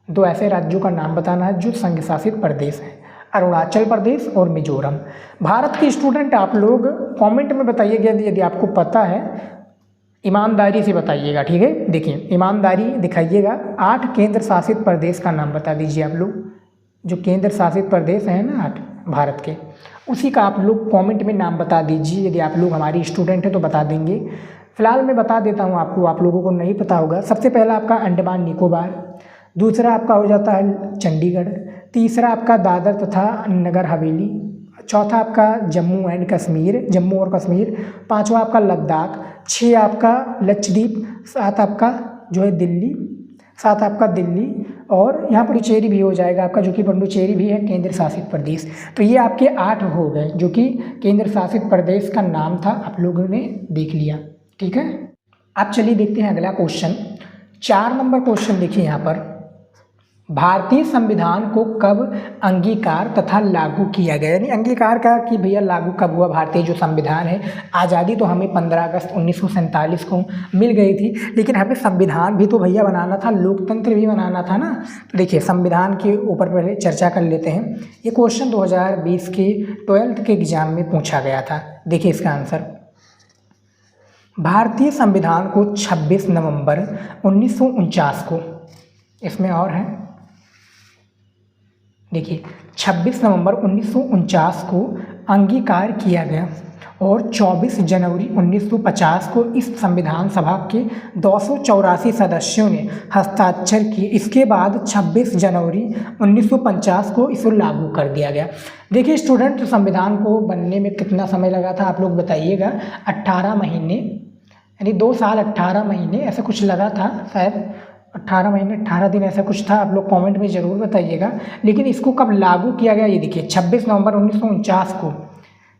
2 ऐसे राज्यों का नाम बताना है जो संघ शासित प्रदेश हैं, अरुणाचल प्रदेश और मिजोरम। भारत के स्टूडेंट आप लोग कमेंट में बताइएगा यदि आपको पता है, ईमानदारी से बताइएगा, ठीक है। देखिए ईमानदारी दिखाइएगा। 8 केंद्र शासित प्रदेश का नाम बता दीजिए आप लोग, जो केंद्र शासित प्रदेश हैं ना 8 भारत के, उसी का आप लोग कमेंट में नाम बता दीजिए। यदि आप लोग हमारी स्टूडेंट हैं तो बता देंगे। फिलहाल मैं बता देता हूँ आपको, आप लोगों को नहीं पता होगा। सबसे पहला आपका अंडमान निकोबार, दूसरा आपका हो जाता है चंडीगढ़, तीसरा आपका दादर तथा नगर हवेली, चौथा आपका जम्मू और कश्मीर, 5वां आपका लद्दाख, 6 आपका लक्षद्वीप, 7 आपका जो है दिल्ली, 7 आपका दिल्ली, और यहाँ पुडुचेरी भी हो जाएगा आपका, जो कि पुडुचेरी भी है केंद्र शासित प्रदेश। तो ये आपके 8 हो गए जो कि केंद्र शासित प्रदेश का नाम था, आप लोगों ने देख लिया, ठीक है। अब चलिए देखते हैं अगला क्वेश्चन। 4 नंबर क्वेश्चन देखिए यहाँ पर, भारतीय संविधान को कब अंगीकार तथा लागू किया गया? यानी अंगीकार का कि भैया लागू कब हुआ? भारतीय जो संविधान है, आज़ादी तो हमें 15 अगस्त 1947 को मिल गई थी, लेकिन हमें संविधान भी तो भैया बनाना था, लोकतंत्र भी बनाना था ना। तो देखिए संविधान के ऊपर पहले चर्चा कर लेते हैं। ये क्वेश्चन 2020 के 12th के एग्जाम में पूछा गया था। देखिए इसका आंसर, भारतीय संविधान को 26 नवंबर 1949 को, इसमें और है, देखिए 26 नवंबर 1949 को अंगीकार किया गया और 24 जनवरी 1950 को इस संविधान सभा के 284 सदस्यों ने हस्ताक्षर किए। इसके बाद 26 जनवरी 1950 को इसे लागू कर दिया गया। देखिए स्टूडेंट, संविधान को बनने में कितना समय लगा था आप लोग बताइएगा? 18 महीने, यानी 2 साल 18 महीने ऐसा कुछ लगा था, शायद 18 महीने 18 दिन ऐसा कुछ था। आप लोग कमेंट में ज़रूर बताइएगा। लेकिन इसको कब लागू किया गया? ये देखिए 26 नवंबर 1949 को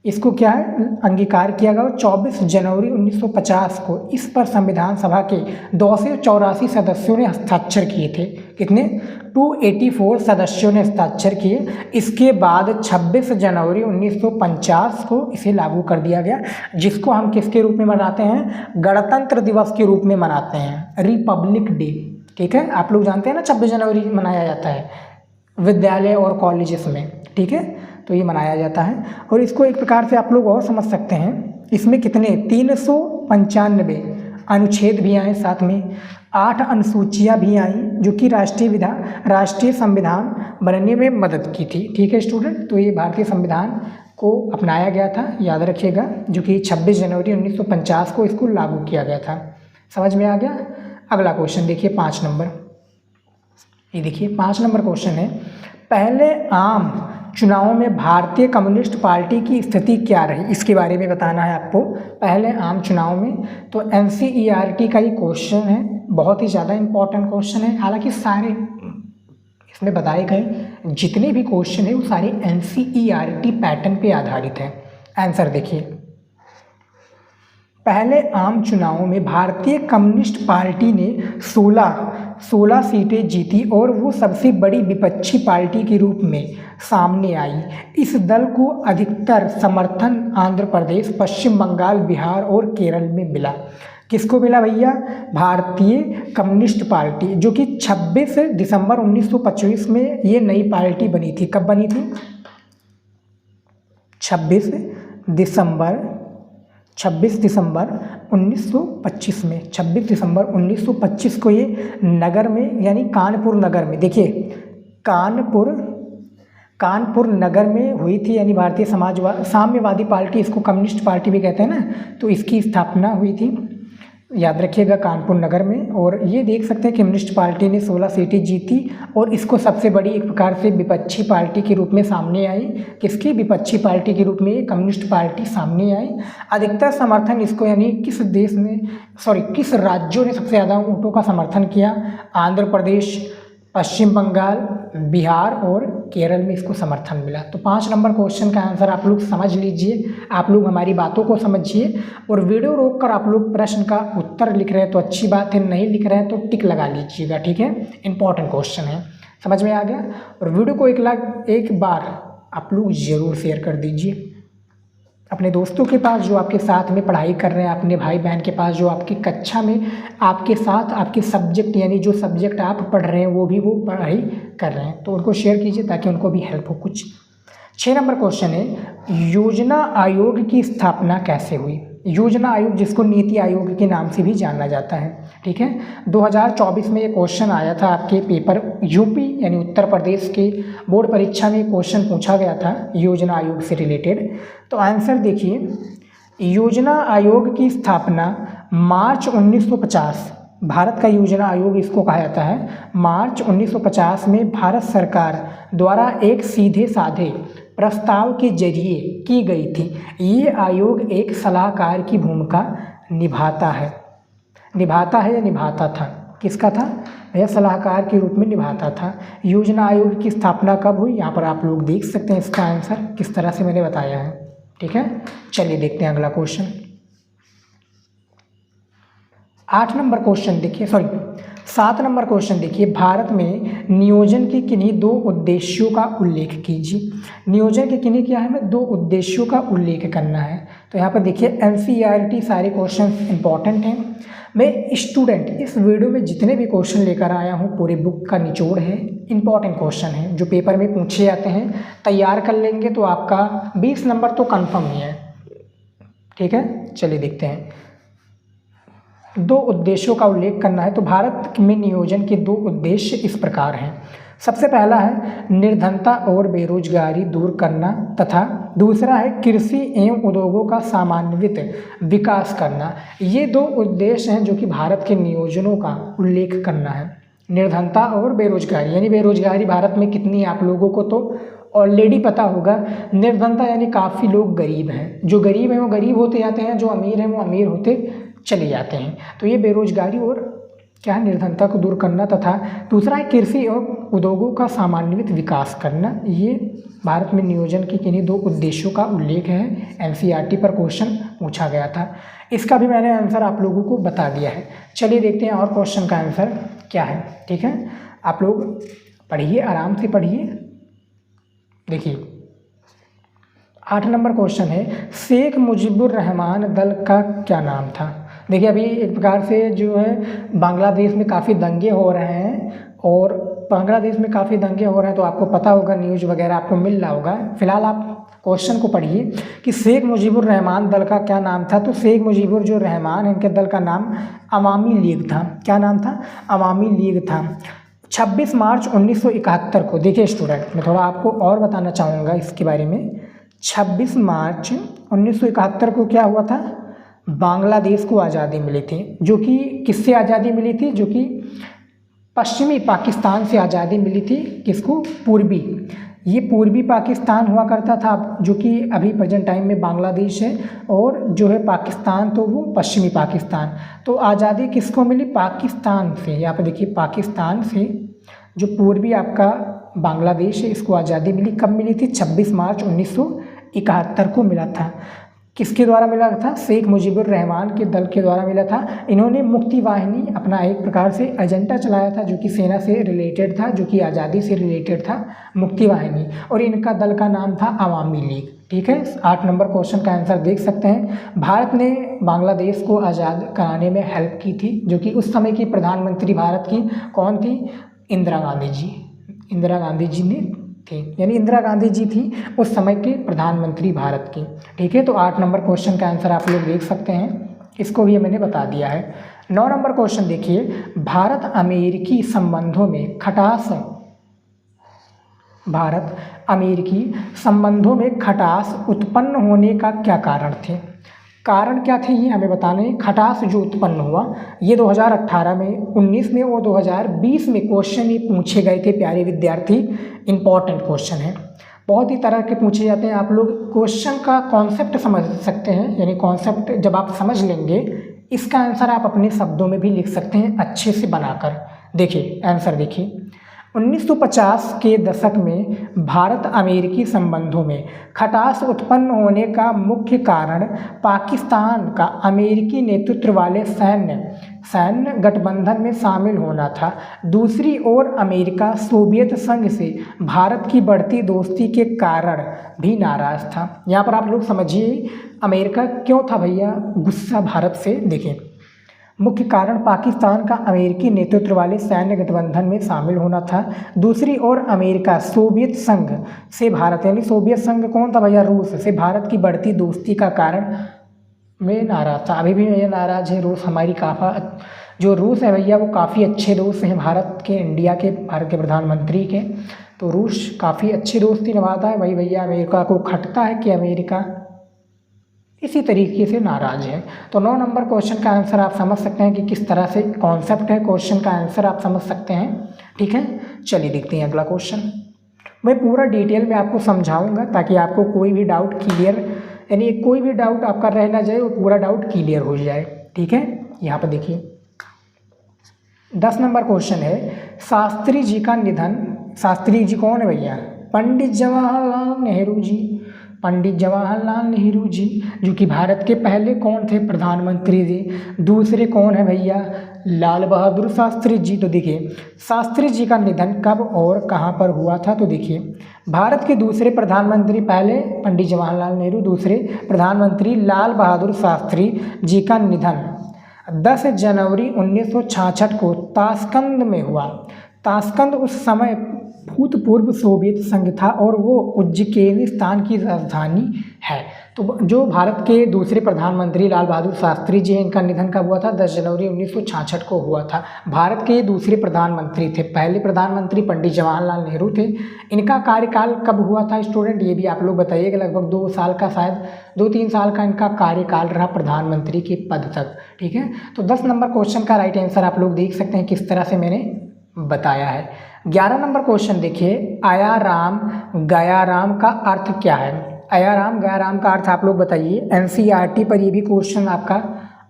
इसको क्या है अंगीकार किया गया और 24 जनवरी 1950 को इस पर संविधान सभा के 284 सदस्यों ने हस्ताक्षर किए थे। कितने? 284 सदस्यों ने हस्ताक्षर किए। इसके बाद 26 जनवरी 1950 को इसे लागू कर दिया गया, जिसको हम किसके रूप में मनाते हैं? गणतंत्र दिवस के रूप में मनाते हैं, रिपब्लिक डे, ठीक है। आप लोग जानते हैं ना 26 जनवरी मनाया जाता है विद्यालय और कॉलेजेस में, ठीक है, तो ये मनाया जाता है। और इसको एक प्रकार से आप लोग और समझ सकते हैं, इसमें कितने 395 अनुच्छेद भी आए, साथ में 8 अनुसूचियाँ भी आई, जो कि राष्ट्रीय संविधान बनने में मदद की थी, ठीक है स्टूडेंट। तो ये भारतीय संविधान को अपनाया गया था, याद रखिएगा, जो कि 26 जनवरी 1950 को इसको लागू किया गया था। समझ में आ गया? अगला क्वेश्चन देखिए 5 नंबर। ये देखिए 5 नंबर क्वेश्चन है, पहले आम चुनावों में भारतीय कम्युनिस्ट पार्टी की स्थिति क्या रही? इसके बारे में बताना है आपको। पहले आम चुनाव में, तो NCERT का ये क्वेश्चन है, बहुत ही ज़्यादा इंपॉर्टेंट क्वेश्चन है। हालांकि सारे इसमें बताए गए जितने भी क्वेश्चन है वो सारे NCERT पैटर्न पे आधारित हैं। आंसर देखिए, पहले आम चुनावों में भारतीय कम्युनिस्ट पार्टी ने 16 सीटें जीती और वो सबसे बड़ी विपक्षी पार्टी के रूप में सामने आई। इस दल को अधिकतर समर्थन आंध्र प्रदेश, पश्चिम बंगाल, बिहार और केरल में मिला। किसको मिला भैया? भारतीय कम्युनिस्ट पार्टी, जो कि 26 दिसंबर 1925 में ये नई पार्टी बनी थी। कब बनी थी? 26 दिसंबर 1925 में, 26 दिसंबर 1925 को ये नगर में, यानी कानपुर नगर में, देखिए कानपुर नगर में हुई थी। यानी भारतीय साम्यवादी पार्टी, इसको कम्युनिस्ट पार्टी भी कहते हैं ना, तो इसकी स्थापना हुई थी, याद रखिएगा, कानपुर नगर में। और ये देख सकते हैं कम्युनिस्ट पार्टी ने 16 सीटें जीती और इसको सबसे बड़ी एक प्रकार से विपक्षी पार्टी के रूप में सामने आई। किसकी? विपक्षी पार्टी के रूप में कम्युनिस्ट पार्टी सामने आई। अधिकतर समर्थन इसको, यानी किस राज्यों ने सबसे ज़्यादा वोटों का समर्थन किया? आंध्र प्रदेश, पश्चिम बंगाल, बिहार और केरल में इसको समर्थन मिला। तो 5 नंबर क्वेश्चन का आंसर आप लोग समझ लीजिए, आप लोग हमारी बातों को समझिए और वीडियो रोककर आप लोग प्रश्न का उत्तर लिख रहे हैं तो अच्छी बात है, नहीं लिख रहे हैं तो टिक लगा लीजिएगा, ठीक है। इंपॉर्टेंट क्वेश्चन है, समझ में आ गया। और वीडियो को एक बार आप लोग ज़रूर शेयर कर दीजिए अपने दोस्तों के पास जो आपके साथ में पढ़ाई कर रहे हैं, अपने भाई बहन के पास जो आपकी कक्षा में आपके साथ आपके सब्जेक्ट, यानी जो सब्जेक्ट आप पढ़ रहे हैं वो पढ़ाई कर रहे हैं, तो उनको शेयर कीजिए ताकि उनको भी हेल्प हो कुछ। 6 नंबर क्वेश्चन है, योजना आयोग की स्थापना कैसे हुई? योजना आयोग, जिसको नीति आयोग के नाम से भी जाना जाता है, ठीक है। 2024 में ये क्वेश्चन आया था आपके पेपर यूपी यानी उत्तर प्रदेश के बोर्ड परीक्षा में क्वेश्चन पूछा गया था योजना आयोग से रिलेटेड। तो आंसर देखिए, योजना आयोग की स्थापना मार्च 1950, भारत का योजना आयोग इसको कहा जाता है, मार्च 1950 में भारत सरकार द्वारा एक सीधे साधे प्रस्ताव के जरिए की गई थी। ये आयोग एक सलाहकार की भूमिका निभाता है या निभाता था? किसका था? यह सलाहकार के रूप में निभाता था। योजना आयोग की स्थापना कब हुई? यहाँ पर आप लोग देख सकते हैं इसका आंसर किस तरह से मैंने बताया है, ठीक है। चलिए देखते हैं अगला क्वेश्चन। 7 नंबर क्वेश्चन देखिए, भारत में नियोजन के किन्हीं 2 उद्देश्यों का उल्लेख कीजिए। नियोजन के किन्हीं क्या है? 2 उद्देश्यों का उल्लेख करना है। तो यहाँ पर देखिए NCERT सारे क्वेश्चन इंपॉर्टेंट हैं। मैं स्टूडेंट इस वीडियो में जितने भी क्वेश्चन लेकर आया हूँ पूरे बुक का निचोड़ है, इंपॉर्टेंट क्वेश्चन है जो पेपर में पूछे जाते हैं। तैयार कर लेंगे तो आपका 20 नंबर तो कन्फर्म ही है, ठीक है। चलिए देखते हैं। 2 उद्देश्यों का उल्लेख करना है। तो भारत में नियोजन के 2 उद्देश्य इस प्रकार हैं। सबसे पहला है निर्धनता और बेरोजगारी दूर करना तथा दूसरा है कृषि एवं उद्योगों का समन्वित विकास करना। ये 2 उद्देश्य हैं जो कि भारत के नियोजनों का उल्लेख करना है। निर्धनता और बेरोजगारी, यानी बेरोजगारी भारत में कितनी आप लोगों को तो ऑलरेडी पता होगा। निर्धनता यानी काफ़ी लोग गरीब हैं, जो गरीब हैं वो गरीब होते जाते हैं, जो अमीर हैं वो अमीर होते चले जाते हैं। तो ये बेरोजगारी और क्या है, निर्धनता को दूर करना तथा दूसरा है कृषि और उद्योगों का समन्वित विकास करना। ये भारत में नियोजन के किन्हीं 2 उद्देश्यों का उल्लेख है। NCERT पर क्वेश्चन पूछा गया था, इसका भी मैंने आंसर आप लोगों को बता दिया है। चलिए देखते हैं और क्वेश्चन का आंसर क्या है, ठीक है। आप लोग पढ़िए, आराम से पढ़िए। देखिए 8 नंबर क्वेश्चन है, शेख मुजीबुर रहमान दल का क्या नाम था? देखिए अभी एक प्रकार से जो है बांग्लादेश में काफ़ी दंगे हो रहे हैं, और बांग्लादेश में काफ़ी दंगे हो रहे हैं तो आपको पता होगा, न्यूज़ वगैरह आपको मिल रहा होगा। फिलहाल आप क्वेश्चन को पढ़िए कि शेख मुजीबुर रहमान दल का क्या नाम था। तो शेख मुजीबुर जो रहमान, इनके दल का नाम अवामी लीग था। क्या नाम था? अवामी लीग था। 26 मार्च 1971 को, देखिए स्टूडेंट मैं थोड़ा आपको और बताना चाहूँगा इसके बारे में। 26 मार्च 1971 को क्या हुआ था? बांग्लादेश को आज़ादी मिली थी, जो कि किससे आज़ादी मिली थी? जो कि पश्चिमी पाकिस्तान से आज़ादी मिली थी। किसको? पूर्वी, ये पूर्वी पाकिस्तान हुआ करता था, जो कि अभी प्रेजेंट टाइम में बांग्लादेश है, और जो है पाकिस्तान तो वो पश्चिमी पाकिस्तान। तो आज़ादी किसको मिली? पाकिस्तान से। यहाँ पर देखिए पाकिस्तान से जो पूर्वी आपका बांग्लादेश है, इसको आज़ादी मिली। कब मिली थी? 26 मार्च 1971 को मिला था। किसके द्वारा मिला था? शेख मुजीबुर रहमान के दल के द्वारा मिला था। इन्होंने मुक्ति वाहिनी अपना एक प्रकार से एजेंडा चलाया था जो कि सेना से रिलेटेड था, जो कि आज़ादी से रिलेटेड था, मुक्ति वाहिनी, और इनका दल का नाम था अवामी लीग। ठीक है, 8 नंबर क्वेश्चन का आंसर देख सकते हैं। भारत ने बांग्लादेश को आज़ाद कराने में हेल्प की थी, जो कि उस समय की प्रधानमंत्री भारत की कौन थी? इंदिरा गांधी जी। इंदिरा गांधी जी ने थी, यानी इंदिरा गांधी जी थी उस समय के प्रधानमंत्री भारत की। ठीक है, तो 8 नंबर क्वेश्चन का आंसर आप लोग देख सकते हैं, इसको भी मैंने बता दिया है। 9 नंबर क्वेश्चन देखिए, भारत अमेरिकी संबंधों में खटास, भारत अमेरिकी संबंधों में खटास उत्पन्न होने का क्या कारण थे? कारण क्या थे ये हमें बताने। खटास जो उत्पन्न हुआ ये 2018 में, 19 में और 2020 में क्वेश्चन ये पूछे गए थे प्यारे विद्यार्थी। इंपॉर्टेंट क्वेश्चन है, बहुत ही तरह के पूछे जाते हैं। आप लोग क्वेश्चन का कॉन्सेप्ट समझ सकते हैं, यानी कॉन्सेप्ट जब आप समझ लेंगे इसका आंसर आप अपने शब्दों में भी लिख सकते हैं अच्छे से बनाकर। देखिए आंसर देखिए, 1950 के दशक में भारत अमेरिकी संबंधों में खटास उत्पन्न होने का मुख्य कारण पाकिस्तान का अमेरिकी नेतृत्व वाले सैन्य गठबंधन में शामिल होना था। दूसरी ओर अमेरिका सोवियत संघ से भारत की बढ़ती दोस्ती के कारण भी नाराज था। यहाँ पर आप लोग समझिए अमेरिका क्यों था भैया गुस्सा भारत से। देखें, मुख्य कारण पाकिस्तान का अमेरिकी नेतृत्व वाले सैन्य गठबंधन में शामिल होना था। दूसरी ओर अमेरिका सोवियत संघ से भारत, यानी सोवियत संघ कौन था भैया? रूस से भारत की बढ़ती दोस्ती का कारण में नाराज था। अभी भी ये नाराज है रूस। हमारी जो रूस है भैया वो काफ़ी अच्छे दोस्त हैं भारत के, इंडिया के, भारत के प्रधानमंत्री के। तो रूस काफ़ी अच्छी दोस्ती निभाता है। वही भैया अमेरिका को खटता है कि अमेरिका इसी तरीके से नाराज है। तो 9 नंबर क्वेश्चन का आंसर आप समझ सकते हैं कि किस तरह से कॉन्सेप्ट है, क्वेश्चन का आंसर आप समझ सकते हैं। ठीक है, चलिए देखते हैं अगला क्वेश्चन। मैं पूरा डिटेल में आपको समझाऊंगा ताकि आपको कोई भी डाउट क्लियर, यानी कोई भी डाउट आपका रह ना जाए, वो पूरा डाउट क्लियर हो जाए। ठीक है, यहाँ पर देखिए 10 नंबर क्वेश्चन है, शास्त्री जी का निधन। शास्त्री जी कौन है भैया? पंडित जवाहरलाल नेहरू जी। पंडित जवाहरलाल नेहरू जी जो कि भारत के पहले कौन थे? प्रधानमंत्री जी। दूसरे कौन है भैया? लाल बहादुर शास्त्री जी। तो देखिए शास्त्री जी का निधन कब और कहाँ पर हुआ था? तो देखिए भारत के दूसरे प्रधानमंत्री, पहले पंडित जवाहरलाल नेहरू, दूसरे प्रधानमंत्री लाल बहादुर शास्त्री जी का निधन 10 जनवरी 1966 को ताशकंद में हुआ। ताशकंद उस समय भूतपूर्व सोवियत संघ था और वो उज्बेकिस्तान की राजधानी है। तो जो भारत के दूसरे प्रधानमंत्री लाल बहादुर शास्त्री जी हैं, इनका निधन कब हुआ था? 10 जनवरी 1966 को हुआ था। भारत के दूसरे प्रधानमंत्री थे, पहले प्रधानमंत्री पंडित जवाहरलाल नेहरू थे। इनका कार्यकाल कब हुआ था स्टूडेंट? ये भी आप लोग बताइएगा। लगभग 2 साल का, शायद 2-3 साल का इनका कार्यकाल रहा प्रधानमंत्री के पद तक। ठीक है, तो 10 नंबर क्वेश्चन का राइट आंसर आप लोग देख सकते हैं किस तरह से मैंने बताया है। 11 नंबर क्वेश्चन देखिए, आया राम गया राम का अर्थ क्या है? आया राम गया राम का अर्थ आप लोग बताइए। एनसीईआरटी पर ये भी क्वेश्चन आपका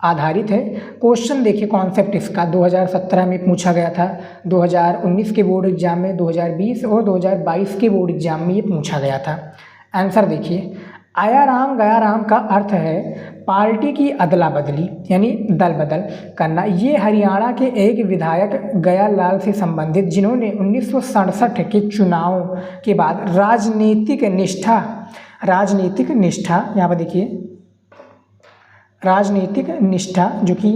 आधारित है। क्वेश्चन देखिए कॉन्सेप्ट इसका 2017 में पूछा गया था, 2019 के बोर्ड एग्जाम में, 2020 और 2022 के बोर्ड एग्जाम में ये पूछा गया था। आंसर देखिए, आया राम गया राम का अर्थ है पार्टी की अदला बदली, यानी दल बदल करना। ये हरियाणा के एक विधायक गया लाल से संबंधित जिन्होंने 1967 के चुनाव के बाद राजनीतिक निष्ठा यहाँ पर देखिए राजनीतिक निष्ठा, जो कि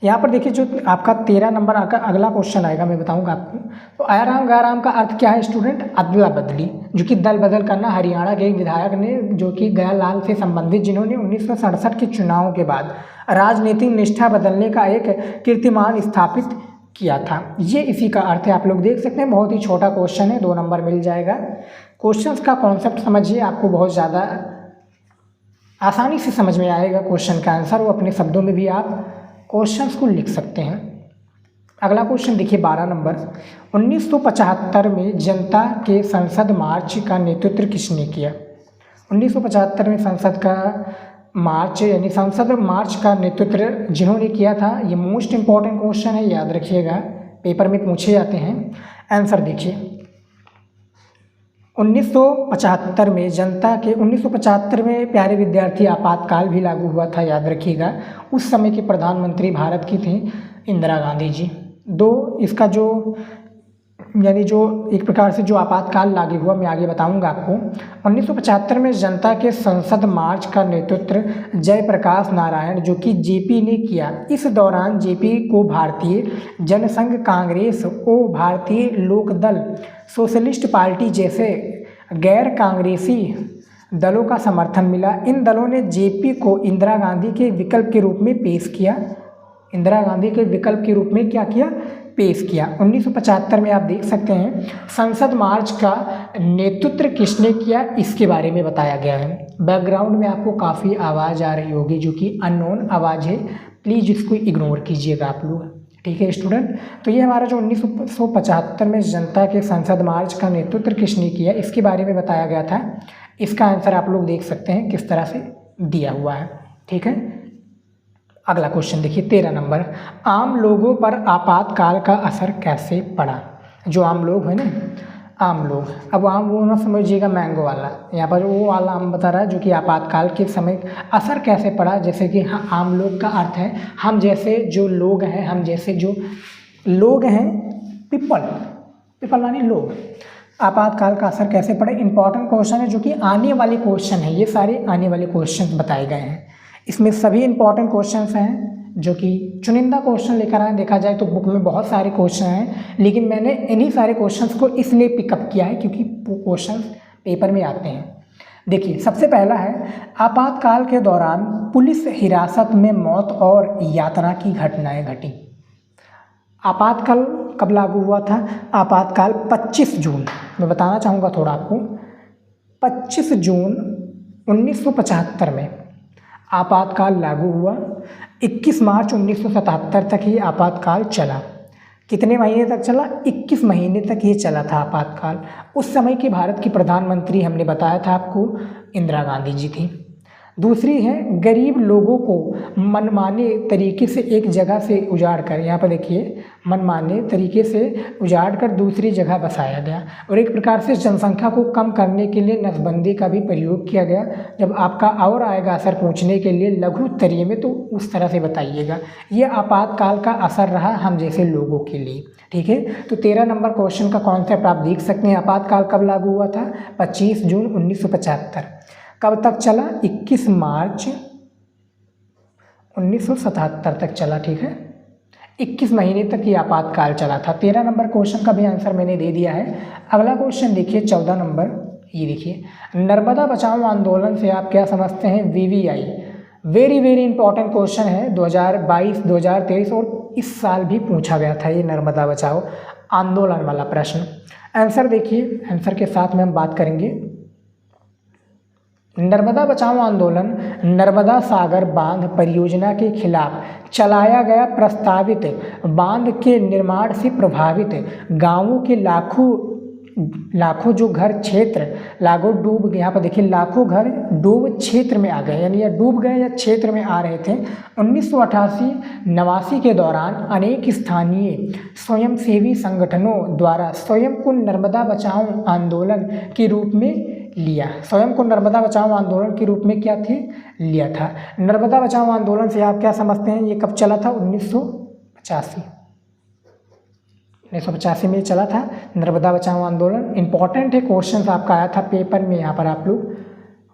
यहाँ पर देखिए जो आपका 13 नंबर का अगला क्वेश्चन आएगा, मैं बताऊंगा आपको। तो आया राम गया राम का अर्थ क्या है स्टूडेंट? अदला बदली, जो कि दल बदल करना। हरियाणा के एक विधायक ने, जो कि गया लाल से संबंधित, जिन्होंने 1967 के चुनाव के बाद राजनीतिक निष्ठा बदलने का एक कीर्तिमान स्थापित किया था। ये इसी का अर्थ है, आप लोग देख सकते हैं। बहुत ही छोटा क्वेश्चन है, 2 नंबर मिल जाएगा। क्वेश्चन का कॉन्सेप्ट समझिए, आपको बहुत ज़्यादा आसानी से समझ में आएगा क्वेश्चन का आंसर, वो अपने शब्दों में भी आप क्वेश्चंस को लिख सकते हैं। अगला क्वेश्चन देखिए 12 नंबर, 1975 में जनता के संसद मार्च का नेतृत्व किसने किया? 1975 में संसद का मार्च, यानी संसद मार्च का नेतृत्व जिन्होंने किया था, ये मोस्ट इंपॉर्टेंट क्वेश्चन है, याद रखिएगा, पेपर में पूछे जाते हैं। आंसर देखिए, 1975 में 1975 में प्यारे विद्यार्थी आपातकाल भी लागू हुआ था, याद रखिएगा। उस समय की प्रधानमंत्री भारत की थी इंदिरा गांधी जी। इसका जो यानी जो एक प्रकार से जो आपातकाल लागू हुआ, मैं आगे बताऊंगा आपको। 1975 में जनता के संसद मार्च का नेतृत्व जयप्रकाश नारायण जो कि जेपी ने किया। इस दौरान जेपी को भारतीय जनसंघ कांग्रेस और भारतीय लोकदल सोशलिस्ट पार्टी जैसे गैर कांग्रेसी दलों का समर्थन मिला। इन दलों ने जेपी को इंदिरा गांधी के विकल्प के रूप में पेश किया। इंदिरा गांधी के विकल्प के रूप में क्या किया? पेश किया। 1975 में आप देख सकते हैं संसद मार्च का नेतृत्व किसने किया, इसके बारे में बताया गया है। बैकग्राउंड में आपको काफ़ी आवाज़ आ रही होगी जो कि अननोन आवाज़ है, प्लीज़ इसको इग्नोर कीजिएगा आप लोग, ठीक है स्टूडेंट। तो ये हमारा जो 1975 में जनता के संसद मार्च का नेतृत्व किसने किया, इसके बारे में बताया गया था। इसका आंसर आप लोग देख सकते हैं किस तरह से दिया हुआ है, ठीक है। अगला क्वेश्चन देखिए 13 नंबर, आम लोगों पर आपातकाल का असर कैसे पड़ा। जो आम लोग है ना, आम लोग, अब आम वो ना समझिएगा मैंगो वाला, यहाँ पर वो वाला आम बता रहा है जो कि आपातकाल के समय असर कैसे पड़ा। जैसे कि हाँ, आम लोग का अर्थ है हम जैसे जो लोग हैं, हम जैसे जो लोग हैं, पीपल माने लोग। आपातकाल का असर कैसे पड़ा, इंपॉर्टेंट क्वेश्चन है जो कि आने वाले क्वेश्चन है, ये सारे आने वाले क्वेश्चन बताए गए हैं। इसमें सभी इंपॉर्टेंट क्वेश्चंस हैं जो कि चुनिंदा क्वेश्चन लेकर आए। देखा जाए तो बुक में बहुत सारे क्वेश्चन हैं, लेकिन मैंने इन्हीं सारे क्वेश्चंस को इसलिए पिकअप किया है क्योंकि क्वेश्चन पेपर में आते हैं। देखिए सबसे पहला है, आपातकाल के दौरान पुलिस हिरासत में मौत और यातना की घटनाएं घटी। आपातकाल कब लागू हुआ था? आपातकाल 25 जून, मैं बताना चाहूँगा थोड़ा आपको, 25 जून 1975 में आपातकाल लागू हुआ। 21 मार्च 1977 तक ये आपातकाल चला। कितने महीने तक चला? 21 महीने तक ये चला था आपातकाल। उस समय की भारत की प्रधानमंत्री हमने बताया था आपको इंदिरा गांधी जी थी। दूसरी है, गरीब लोगों को मनमाने तरीके से एक जगह से उजाड़ कर, यहाँ पर देखिए मनमाने तरीके से उजाड़ कर दूसरी जगह बसाया गया। और एक प्रकार से जनसंख्या को कम करने के लिए नसबंदी का भी प्रयोग किया गया। जब आपका और आएगा असर पूछने के लिए लघु उत्तरीय में, तो उस तरह से बताइएगा। ये आपातकाल का असर रहा हम जैसे लोगों के लिए, ठीक है। तो 13 नंबर क्वेश्चन का कॉन्सेप्ट आप देख सकते हैं। आपातकाल कब लागू हुआ था? 25 जून 1975। कब तक चला? 21 मार्च 1977 तक चला, ठीक है। 21 महीने तक ये आपातकाल चला था। 13 नंबर क्वेश्चन का भी आंसर मैंने दे दिया है। अगला क्वेश्चन देखिए 14 नंबर, ये देखिए, नर्मदा बचाओ आंदोलन से आप क्या समझते हैं? VVI, very very important question है। 2022, 2023 और इस साल भी पूछा गया था ये नर्मदा बचाओ आंदोलन वाला प्रश्न। आंसर देखिए, आंसर के साथ में हम बात करेंगे। नर्मदा बचाओ आंदोलन नर्मदा सागर बांध परियोजना के खिलाफ चलाया गया प्रस्तावित बांध के निर्माण से प्रभावित गांवों के लाखों जो घर क्षेत्र लागो डूब, यहाँ पर देखिए लाखों घर डूब क्षेत्र में आ गए, यानी या डूब गए या क्षेत्र में आ रहे थे। 1988-89 के दौरान अनेक स्थानीय स्वयंसेवी संगठनों द्वारा स्वयं को नर्मदा बचाओ आंदोलन के रूप में लिया। स्वयं को नर्मदा बचाओ आंदोलन के रूप में क्या थे? लिया था। नर्मदा बचाओ आंदोलन से आप क्या समझते हैं? ये कब चला था? 1985 में चला था नर्मदा बचाओ आंदोलन। इंपॉर्टेंट है, क्वेश्चन आपका आया था पेपर में, यहाँ पर आप लोग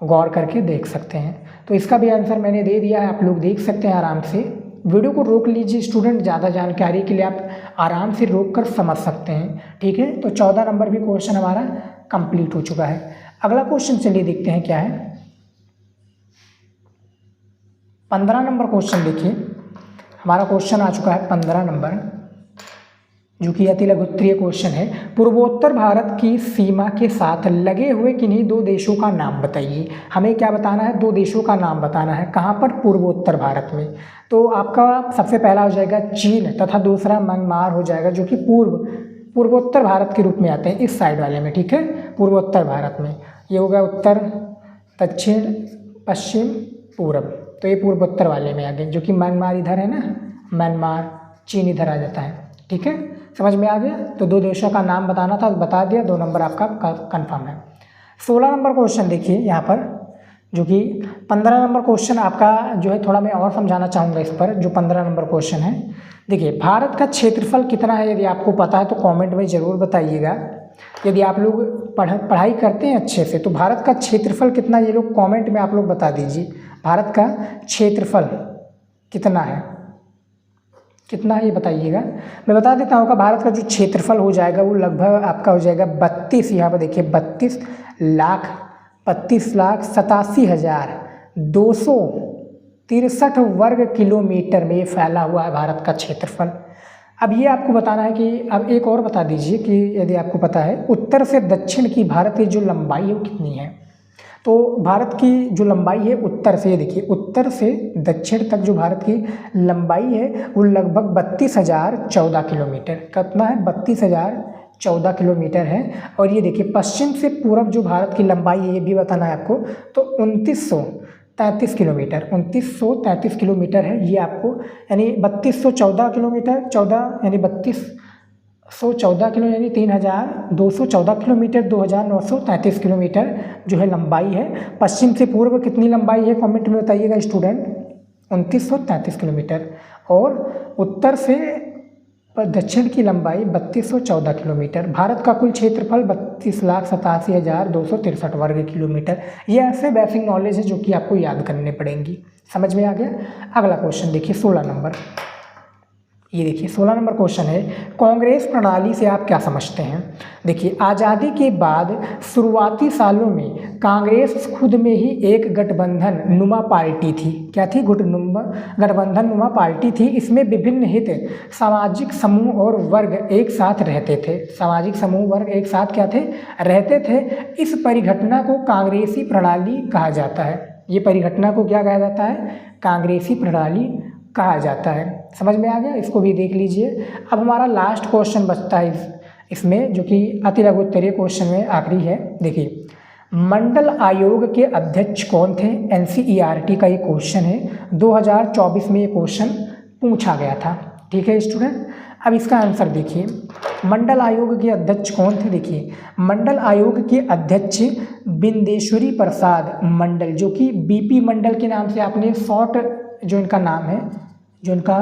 गौर करके देख सकते हैं। तो इसका भी आंसर मैंने दे दिया है, आप लोग देख सकते हैं आराम से। वीडियो को रोक लीजिए स्टूडेंट, ज़्यादा जानकारी के लिए आप आराम से रोक कर समझ सकते हैं, ठीक है। तो 14 नंबर भी क्वेश्चन हमारा कंप्लीट हो चुका है। अगला क्वेश्चन चलिए देखते हैं क्या है। 15 नंबर क्वेश्चन देखिए, हमारा क्वेश्चन आ चुका है 15 नंबर, जो कि अति लघु उत्तरीय क्वेश्चन है। पूर्वोत्तर भारत की सीमा के साथ लगे हुए किन्हीं दो देशों का नाम बताइए। हमें क्या बताना है? 2 देशों का नाम बताना है। कहाँ पर? पूर्वोत्तर भारत में। तो आपका सबसे पहला हो जाएगा चीन तथा दूसरा म्यांमार हो जाएगा, जो कि पूर्वोत्तर भारत के रूप में आते हैं इस साइड वाले में, ठीक है। पूर्वोत्तर भारत में ये हो गया उत्तर, दक्षिण, पश्चिम, पूर्व, तो ये पूर्वोत्तर वाले में आ गए। जो कि म्यांमार इधर है ना, म्यांमार, चीन इधर आ जाता है, ठीक है। समझ में आ गया? तो 2 देशों का नाम बताना था, बता दिया, 2 नंबर आपका कंफर्म है। 16 नंबर क्वेश्चन देखिए यहाँ पर, जो कि 15 नंबर क्वेश्चन आपका जो है थोड़ा मैं और समझाना चाहूँगा इस पर। जो 15 नंबर क्वेश्चन है, देखिए भारत का क्षेत्रफल कितना है, यदि आपको पता है तो कमेंट में ज़रूर बताइएगा। यदि आप लोग पढ़ाई करते हैं अच्छे से तो भारत का क्षेत्रफल कितना, ये लोग कमेंट में आप लोग बता दीजिए। भारत का क्षेत्रफल कितना है, कितना है ये बताइएगा। मैं बता देता हूँ, भारत का जो क्षेत्रफल हो जाएगा वो लगभग आपका हो जाएगा 32, यहाँ पर देखिए 32,87,263 वर्ग किलोमीटर में ये फैला हुआ है भारत का क्षेत्रफल। अब ये आपको बताना है कि, अब एक और बता दीजिए कि यदि आपको पता है उत्तर से दक्षिण की भारत की जो लंबाई है वो कितनी है। तो भारत की जो लंबाई है उत्तर से, देखिए उत्तर से दक्षिण तक जो भारत की लंबाई है वो लगभग 32,014 किलोमीटर, कितना है 32,014 किलोमीटर है। और ये देखिए पश्चिम से पूर्व जो भारत की लंबाई है ये भी बताना है आपको, तो 2933 किलोमीटर, 2933 किलोमीटर है ये आपको, यानी 3214 किलोमीटर, 14 यानी 3214 किलो यानी 3214 किलोमीटर, 2933 किलोमीटर जो है लंबाई है। पश्चिम से पूर्व कितनी लंबाई है कमेंट में बताइएगा स्टूडेंट, 2933 किलोमीटर। और उत्तर से दक्षिण की लंबाई 3214 किलोमीटर। भारत का कुल क्षेत्रफल 32,87,263 वर्ग किलोमीटर। ये ऐसे बेसिक नॉलेज है जो कि आपको याद करने पड़ेंगी। समझ में आ गया। अगला क्वेश्चन देखिए 16 नंबर, ये देखिए 16 नंबर क्वेश्चन है, कांग्रेस प्रणाली से आप क्या समझते हैं। देखिए आज़ादी के बाद शुरुआती सालों में कांग्रेस खुद में ही एक गठबंधन नुमा पार्टी थी। क्या थी, गठबंधन नुमा पार्टी थी। इसमें विभिन्न हित सामाजिक समूह और वर्ग एक साथ रहते थे। सामाजिक समूह वर्ग एक साथ क्या थे, रहते थे। इस परिघटना को कांग्रेसी प्रणाली कहा जाता है। ये परिघटना को क्या कहा जाता है, कांग्रेसी प्रणाली कहा जाता है। समझ में आ गया, इसको भी देख लीजिए। अब हमारा लास्ट क्वेश्चन बचता है इसमें, जो कि अति लघु उत्तरीय क्वेश्चन में आखिरी है। देखिए मंडल आयोग के अध्यक्ष कौन थे, NCERT का ये क्वेश्चन है। 2024 में ये क्वेश्चन पूछा गया था। ठीक है स्टूडेंट, अब इसका आंसर देखिए, मंडल आयोग के अध्यक्ष कौन थे। देखिए मंडल आयोग के अध्यक्ष बिंदेश्वरी प्रसाद मंडल, जो कि BP मंडल के नाम से आपने शॉर्ट जो इनका नाम है, जो इनका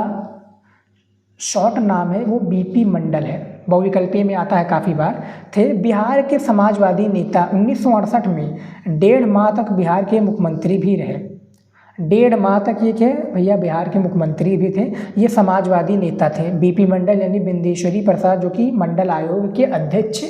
शॉर्ट नाम है वो BP मंडल है, बहुविकल्पीय में आता है काफ़ी बार, थे। बिहार के समाजवादी नेता, 1968 में 1.5 माह तक बिहार के मुख्यमंत्री भी रहे। 1.5 माह तक ये क्या भैया बिहार के मुख्यमंत्री भी थे। ये समाजवादी नेता थे BP मंडल, यानी बिंदेश्वरी प्रसाद, जो कि मंडल आयोग के अध्यक्ष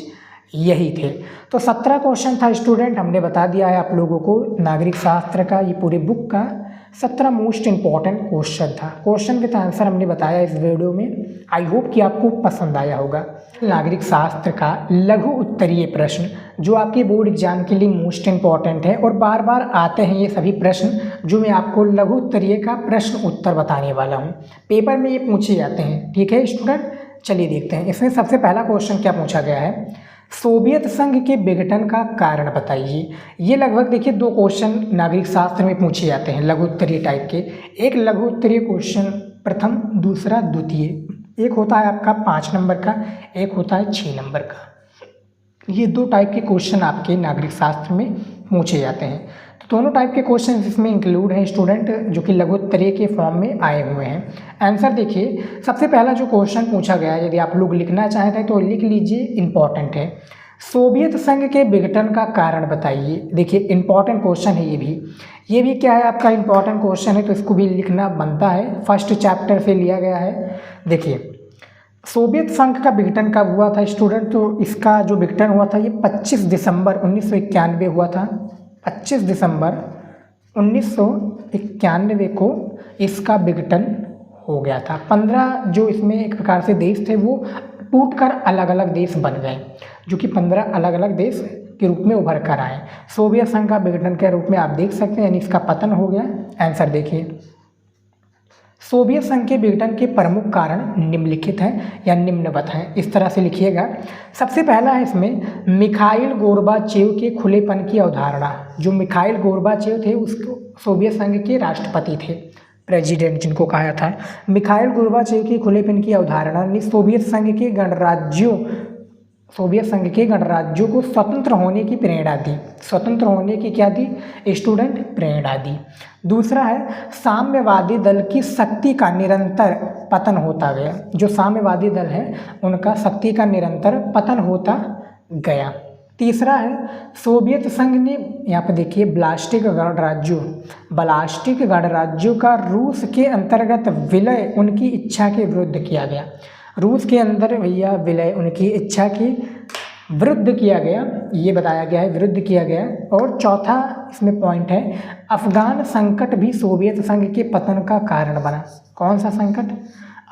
यही थे। तो 17 क्वेश्चन था स्टूडेंट, हमने बता दिया है आप लोगों को नागरिक शास्त्र का, ये पूरे बुक का 17 मोस्ट इंपॉर्टेंट क्वेश्चन था। क्वेश्चन विद आंसर हमने बताया इस वीडियो में। आई होप कि आपको पसंद आया होगा। नागरिक शास्त्र का लघु उत्तरीय प्रश्न जो आपके बोर्ड एग्जाम के लिए मोस्ट इंपॉर्टेंट है और बार बार आते हैं ये सभी प्रश्न, जो मैं आपको लघु उत्तरीय का प्रश्न उत्तर बताने वाला हूँ। पेपर में ये पूछे जाते हैं। ठीक है स्टूडेंट, चलिए देखते हैं। इसमें सबसे पहला क्वेश्चन क्या पूछा गया है, सोवियत संघ के विघटन का कारण बताइए। ये लगभग देखिए 2 क्वेश्चन नागरिक शास्त्र में पूछे जाते हैं लघु उत्तरीय टाइप के। एक लघु उत्तरीय क्वेश्चन प्रथम, दूसरा द्वितीय। एक होता है आपका 5 नंबर का, एक होता है 6 नंबर का। ये 2 टाइप के क्वेश्चन आपके नागरिक शास्त्र में पूछे जाते हैं। तो दोनों टाइप के क्वेश्चन इसमें इंक्लूड हैं स्टूडेंट, जो कि लघु उत्तरीय के फॉर्म में आए हुए हैं। आंसर देखिए, सबसे पहला जो क्वेश्चन पूछा गया है, यदि आप लोग लिखना चाहते हैं तो लिख लीजिए, इंपॉर्टेंट है। सोवियत संघ के विघटन का कारण बताइए। देखिए इंपॉर्टेंट क्वेश्चन है ये भी क्या है आपका इंपॉर्टेंट क्वेश्चन है, तो इसको भी लिखना बनता है। फर्स्ट चैप्टर से लिया गया है। देखिए सोवियत संघ का विघटन कब हुआ था स्टूडेंट, तो इसका जो विघटन हुआ था ये 25 दिसंबर 1991 हुआ था। 25 दिसंबर 1991 को इसका विघटन हो गया था। 15 जो इसमें एक प्रकार से देश थे वो टूटकर अलग अलग देश बन गए, जो कि 15 अलग अलग देश के रूप में उभर कर आए। सोवियत संघ का विघटन के रूप में आप देख सकते हैं, यानी इसका पतन हो गया। आंसर देखिए, सोवियत संघ के विघटन के प्रमुख कारण निम्नलिखित हैं या निम्नवत हैं, इस तरह से लिखिएगा। सबसे पहला है इसमें मिखाइल गोर्बाचेव के खुलेपन की अवधारणा। जो मिखाइल गोर्बाचेव थे उसको सोवियत संघ के राष्ट्रपति थे, प्रेसिडेंट जिनको कहा था। मिखाइल गोर्बाचेव की खुलेपन की अवधारणा ने सोवियत संघ के गणराज्यों सोवियत संघ के गणराज्यों को स्वतंत्र होने की प्रेरणा दी। स्वतंत्र होने की क्या दी स्टूडेंट? प्रेरणा दी। दूसरा है साम्यवादी दल की शक्ति का निरंतर पतन होता गया। जो साम्यवादी दल है उनका शक्ति का निरंतर पतन होता गया। तीसरा है सोवियत संघ ने, यहाँ पर देखिए ब्लास्टिक गणराज्यों का रूस के अंतर्गत विलय उनकी इच्छा के विरुद्ध किया गया। रूस के अंदर भैया विलय उनकी इच्छा के विरुद्ध किया गया, ये बताया गया है, विरुद्ध किया गया। और चौथा इसमें पॉइंट है अफगान संकट भी सोवियत संघ के पतन का कारण बना। कौन सा संकट?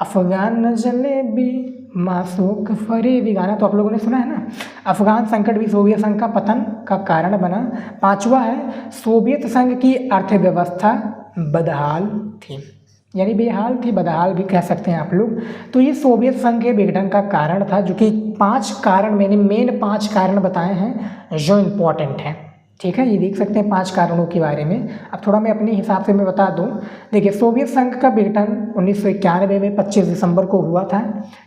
अफगान जलेबी मासूक फरेबी गाना तो आप लोगों ने सुना है ना। अफगान संकट भी सोवियत संघ का पतन का कारण बना। पांचवा है सोवियत संघ की अर्थव्यवस्था बदहाल थी, यानी बेहाल थी, बदहाल भी कह सकते हैं आप लोग। तो ये सोवियत संघ के विघटन का कारण था, जो कि 5 कारण मैंने मेन 5 कारण बताए हैं जो इम्पोर्टेंट हैं। ठीक है, ये देख सकते हैं 5 कारणों के बारे में। अब थोड़ा मैं अपने हिसाब से मैं बता दूं। देखिए सोवियत संघ का विघटन 1991 में 25 दिसंबर को हुआ था।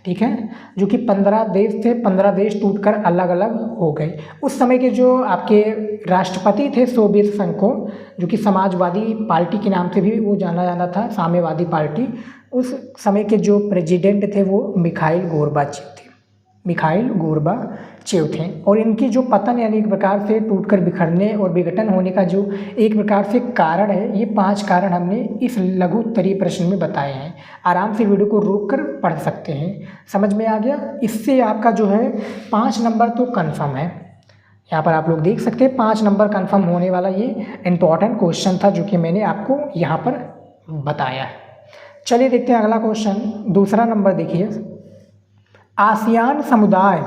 ठीक है, जो कि 15 देश थे, 15 देश टूटकर अलग अलग हो गए। उस समय के जो आपके राष्ट्रपति थे सोवियत संघ को, जो कि समाजवादी पार्टी के नाम से भी वो जाना जाना था, साम्यवादी पार्टी, उस समय के जो प्रेसिडेंट थे वो मिखाइल गोर्बाचेव थे। और इनकी जो पतन यानी एक प्रकार से टूटकर बिखरने और विघटन होने का जो एक प्रकार से कारण है, ये 5 कारण हमने इस लघु उत्तरीय प्रश्न में बताए हैं। आराम से वीडियो को रोककर पढ़ सकते हैं। समझ में आ गया? इससे आपका जो है 5 नंबर तो कन्फर्म है। यहाँ पर आप लोग देख सकते हैं 5 नंबर कन्फर्म होने वाला ये इम्पॉर्टेंट क्वेश्चन था, जो कि मैंने आपको यहाँ पर बताया है। चलिए देखते हैं अगला क्वेश्चन। दूसरा नंबर देखिए, आसियान समुदाय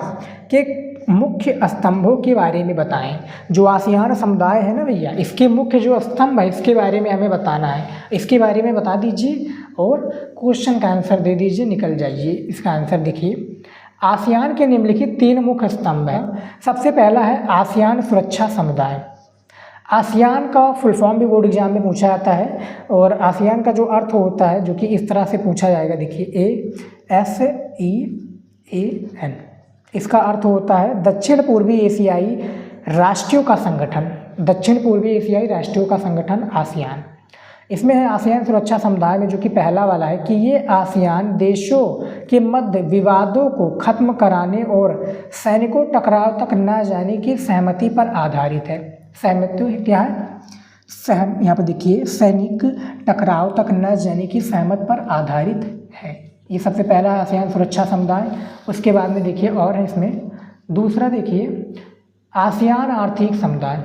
के मुख्य स्तंभों के बारे में बताएं। जो आसियान समुदाय है ना भैया, इसके मुख्य जो स्तंभ है इसके बारे में हमें बताना है। इसके बारे में बता दीजिए और क्वेश्चन का आंसर दे दीजिए, निकल जाइए। इसका आंसर देखिए, आसियान के निम्नलिखित 3 मुख्य स्तंभ हैं। सबसे पहला है आसियान सुरक्षा समुदाय। आसियान का फुल फॉर्म भी बोर्ड एग्जाम में पूछा जाता है, और आसियान का जो अर्थ होता है, जो कि इस तरह से पूछा जाएगा, देखिए ASEAN, इसका अर्थ होता है दक्षिण पूर्वी एशियाई राष्ट्रों का संगठन। दक्षिण पूर्वी एशियाई राष्ट्रों का संगठन आसियान। इसमें है आसियान सुरक्षा समुदाय में, जो कि पहला वाला है कि ये आसियान देशों के मध्य विवादों को खत्म कराने और सैनिकों टकराव तक न जाने की सहमति पर आधारित है। सहमति क्या है? यहाँ पर देखिए, सैनिक टकराव तक न जाने की सहमति पर आधारित है। ये सबसे पहला आसियान सुरक्षा समुदाय। उसके बाद में देखिए और है इसमें दूसरा, देखिए आसियान आर्थिक समुदाय।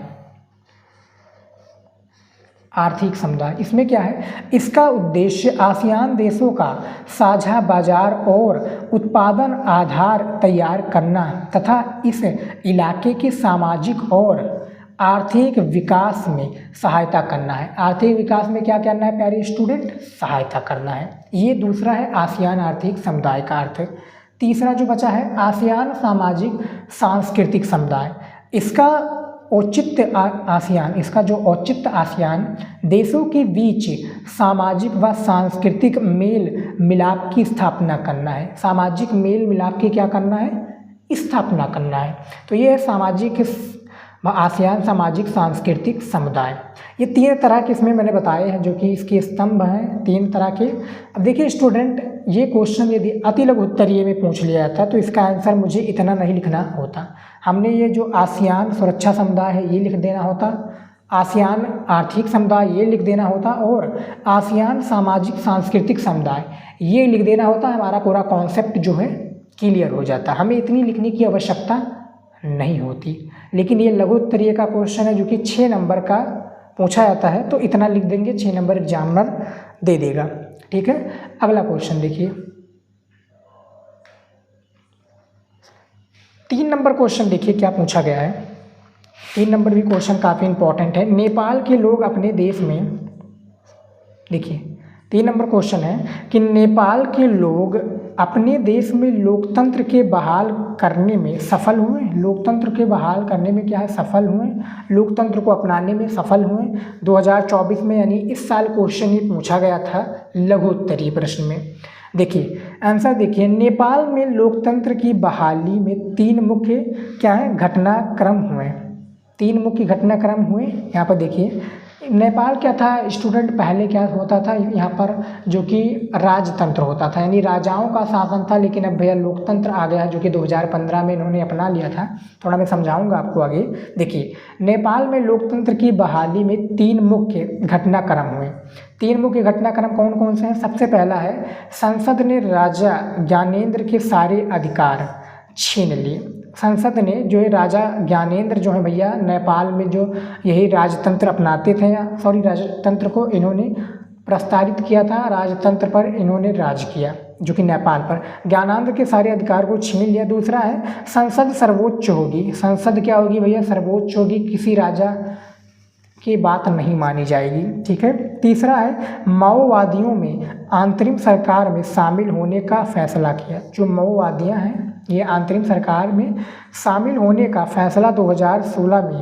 आर्थिक समुदाय इसमें क्या है? इसका उद्देश्य आसियान देशों का साझा बाजार और उत्पादन आधार तैयार करना तथा इस इलाके के सामाजिक और आर्थिक विकास में सहायता करना है। आर्थिक विकास में क्या करना है प्यारे स्टूडेंट? सहायता करना है। ये दूसरा है आसियान आर्थिक समुदाय का अर्थ। तीसरा जो बचा है आसियान सामाजिक सांस्कृतिक समुदाय। इसका औचित्य आसियान, इसका जो औचित्य आसियान देशों के बीच सामाजिक व सांस्कृतिक मेल मिलाप की स्थापना करना है। सामाजिक मेल मिलाप की क्या करना है? स्थापना करना है। तो ये है सामाजिक आसियान सामाजिक सांस्कृतिक समुदाय। ये 3 तरह के इसमें मैंने बताए हैं, जो कि इसके स्तंभ हैं 3 तरह के। अब देखिए स्टूडेंट, ये क्वेश्चन यदि अति लघु उत्तरीय में पूछ लिया जाता तो इसका आंसर मुझे इतना नहीं लिखना होता। हमने ये जो आसियान सुरक्षा समुदाय है ये लिख देना होता, आसियान आर्थिक समुदाय ये लिख देना होता, और आसियान सामाजिक सांस्कृतिक समुदाय ये लिख देना होता। हमारा पूरा कॉन्सेप्ट जो है क्लियर हो जाता। हमें इतनी लिखने की आवश्यकता नहीं होती। लेकिन ये लघु उत्तरीय का क्वेश्चन है, जो कि 6 नंबर का पूछा जाता है, तो इतना लिख देंगे, 6 नंबर एग्जामिनर दे देगा। ठीक है, अगला क्वेश्चन देखिए। 3 नंबर क्वेश्चन देखिए क्या पूछा गया है। 3 नंबर भी क्वेश्चन काफ़ी इंपॉर्टेंट है। नेपाल के लोग अपने देश में, देखिए 3 नंबर क्वेश्चन है कि नेपाल के लोग अपने देश में लोकतंत्र के बहाल करने में सफल हुए। लोकतंत्र के बहाल करने में क्या है? सफल हुए। लोकतंत्र को अपनाने में सफल हुए 2024 में, यानी इस साल क्वेश्चन ये पूछा गया था लघु उत्तरीय प्रश्न में। देखिए आंसर देखिए, नेपाल में लोकतंत्र की बहाली में 3 मुख्य क्या है घटनाक्रम हुए। 3 मुख्य घटनाक्रम हुए। यहाँ पर देखिए नेपाल क्या था स्टूडेंट, पहले क्या होता था यहाँ पर जो कि राजतंत्र होता था, यानी राजाओं का शासन था, लेकिन अब भैया लोकतंत्र आ गया जो कि 2015 में इन्होंने अपना लिया था। थोड़ा मैं समझाऊंगा आपको आगे। देखिए नेपाल में लोकतंत्र की बहाली में 3 मुख्य घटनाक्रम हुए। 3 मुख्य घटनाक्रम कौन कौन से हैं? सबसे पहला है संसद ने राजा ज्ञानेंद्र के सारे अधिकार छीन लिए। संसद ने जो है राजा ज्ञानेंद्र जो है भैया नेपाल में जो यही राजतंत्र अपनाते थे, सॉरी राजतंत्र को इन्होंने प्रस्तावित किया था, राजतंत्र पर इन्होंने राज किया जो कि नेपाल पर। ज्ञानेंद्र के सारे अधिकार को छीन लिया। दूसरा है संसद सर्वोच्च होगी। संसद क्या होगी भैया? सर्वोच्च होगी, किसी राजा की बात नहीं मानी जाएगी। ठीक है। तीसरा है माओवादियों में अंतरिम सरकार में शामिल होने का फैसला किया। जो माओवादियाँ हैं ये अंतरिम सरकार में शामिल होने का फैसला 2016 में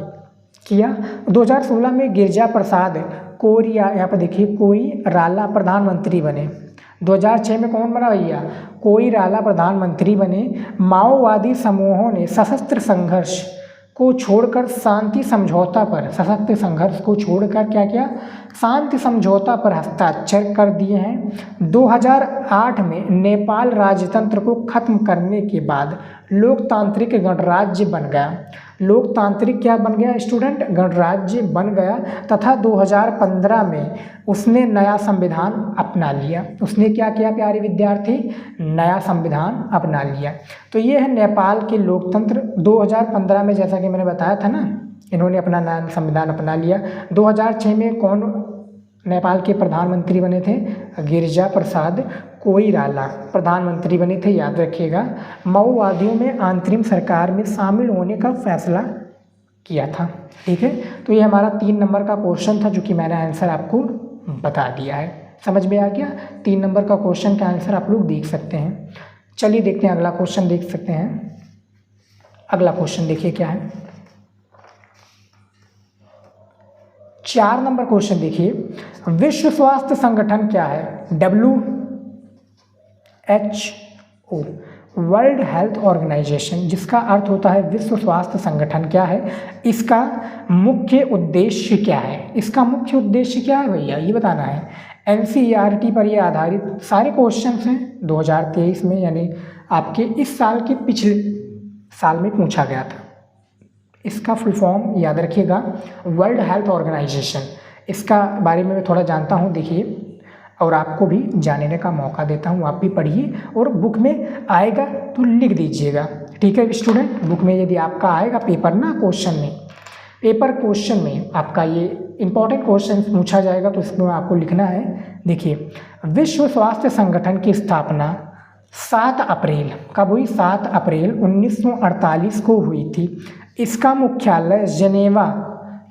किया। 2016 में गिरिजा प्रसाद कोइराला, यहाँ पर देखिए कोइराला प्रधानमंत्री बने। 2006 में कौन बना भैया? कोइराला प्रधानमंत्री बने। माओवादी समूहों ने सशस्त्र संघर्ष को छोड़कर शांति समझौता पर, सशस्त्र संघर्ष को छोड़कर क्या किया? शांति समझौता पर हस्ताक्षर कर दिए हैं। 2008 में नेपाल राजतंत्र को खत्म करने के बाद लोकतांत्रिक गणराज्य बन गया। लोकतांत्रिक क्या बन गया स्टूडेंट? गणराज्य बन गया। तथा 2015 में उसने नया संविधान अपना लिया। उसने क्या किया प्यारे विद्यार्थी? नया संविधान अपना लिया। तो ये है नेपाल के लोकतंत्र। 2015 में जैसा कि मैंने बताया था ना, इन्होंने अपना नया संविधान अपना लिया। 2006 में कौन नेपाल के प्रधानमंत्री बने थे? गिरिजा प्रसाद कोइराला प्रधानमंत्री बने थे, याद रखिएगा। माओवादियों में अंतरिम सरकार में शामिल होने का फैसला किया था। ठीक है। तो ये हमारा 3 नंबर का क्वेश्चन था जो कि मैंने आंसर आपको बता दिया है। समझ में आ गया? 3 नंबर का क्वेश्चन का आंसर आप लोग देख सकते हैं। चलिए देखते हैं अगला क्वेश्चन। देख सकते हैं अगला क्वेश्चन, देखिए क्या है। 4 नंबर क्वेश्चन देखिए, विश्व स्वास्थ्य संगठन क्या है? WHO वर्ल्ड हेल्थ ऑर्गेनाइजेशन, जिसका अर्थ होता है विश्व स्वास्थ्य संगठन क्या है? इसका मुख्य उद्देश्य क्या है? इसका मुख्य उद्देश्य क्या है भैया? ये बताना है। NCERT पर ये आधारित सारे क्वेश्चंस हैं 2023 में, यानी आपके इस साल के पिछले साल में पूछा गया था। इसका फुल फॉर्म याद रखिएगा, वर्ल्ड हेल्थ ऑर्गेनाइजेशन। इसका बारे में मैं थोड़ा जानता हूँ, देखिए, और आपको भी जानने का मौका देता हूँ। आप भी पढ़िए और बुक में आएगा तो लिख दीजिएगा। ठीक है स्टूडेंट, बुक में यदि आपका आएगा पेपर ना क्वेश्चन में, पेपर क्वेश्चन में आपका ये इंपॉर्टेंट क्वेश्चन पूछा जाएगा तो इसमें आपको लिखना है। देखिए विश्व स्वास्थ्य संगठन की स्थापना 7 अप्रैल कब हुई? 7 अप्रैल 1948 को हुई थी। इसका मुख्यालय जेनेवा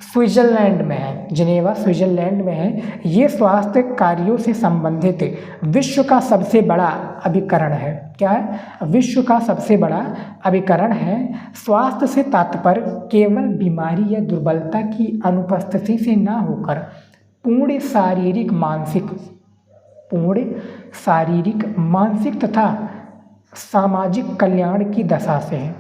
स्विट्जरलैंड में है। जेनेवा स्विट्जरलैंड में है। ये स्वास्थ्य कार्यों से संबंधित विश्व का सबसे बड़ा अभिकरण है। क्या है? विश्व का सबसे बड़ा अभिकरण है। स्वास्थ्य से तात्पर्य केवल बीमारी या दुर्बलता की अनुपस्थिति से न होकर पूर्ण शारीरिक मानसिक तथा सामाजिक कल्याण की दशा से है।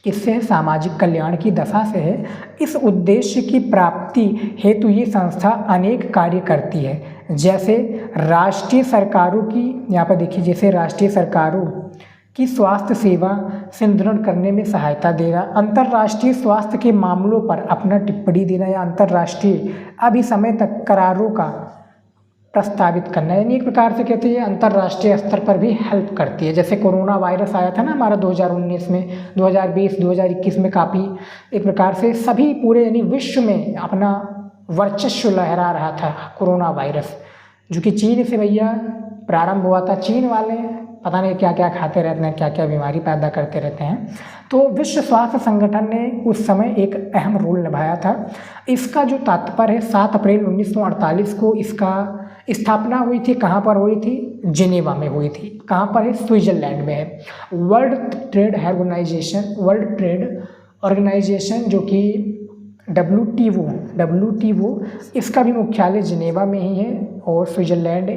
इससे सामाजिक कल्याण की दशा से है। इस उद्देश्य की प्राप्ति हेतु ये संस्था अनेक कार्य करती है, जैसे राष्ट्रीय सरकारों की, यहाँ पर देखिए, जैसे राष्ट्रीय सरकारों की स्वास्थ्य सेवा सुदृढ़ करने में सहायता देना, अंतर्राष्ट्रीय स्वास्थ्य के मामलों पर अपना टिप्पणी देना या अंतर्राष्ट्रीय अभी समय तक करारों का प्रस्तावित करना, यानी एक प्रकार से कहते हैं अंतर्राष्ट्रीय स्तर पर भी हेल्प करती है। जैसे कोरोना वायरस आया था ना हमारा 2019 में, 2020, 2021 में काफ़ी एक प्रकार से सभी पूरे यानी विश्व में अपना वर्चस्व लहरा रहा था कोरोना वायरस, जो कि चीन से भैया प्रारंभ हुआ था। चीन वाले पता नहीं क्या क्या खाते रहते हैं, क्या क्या बीमारी पैदा करते रहते हैं। तो विश्व स्वास्थ्य संगठन ने उस समय एक अहम रोल निभाया था। इसका जो तात्पर्य है 7 अप्रैल 1948 को इसका स्थापना हुई थी। कहाँ पर हुई थी? जेनेवा में हुई थी। कहाँ पर है? स्विट्जरलैंड में है। वर्ल्ड ट्रेड ऑर्गेनाइजेशन जो कि WTO, इसका भी मुख्यालय जेनेवा में ही है और स्विट्जरलैंड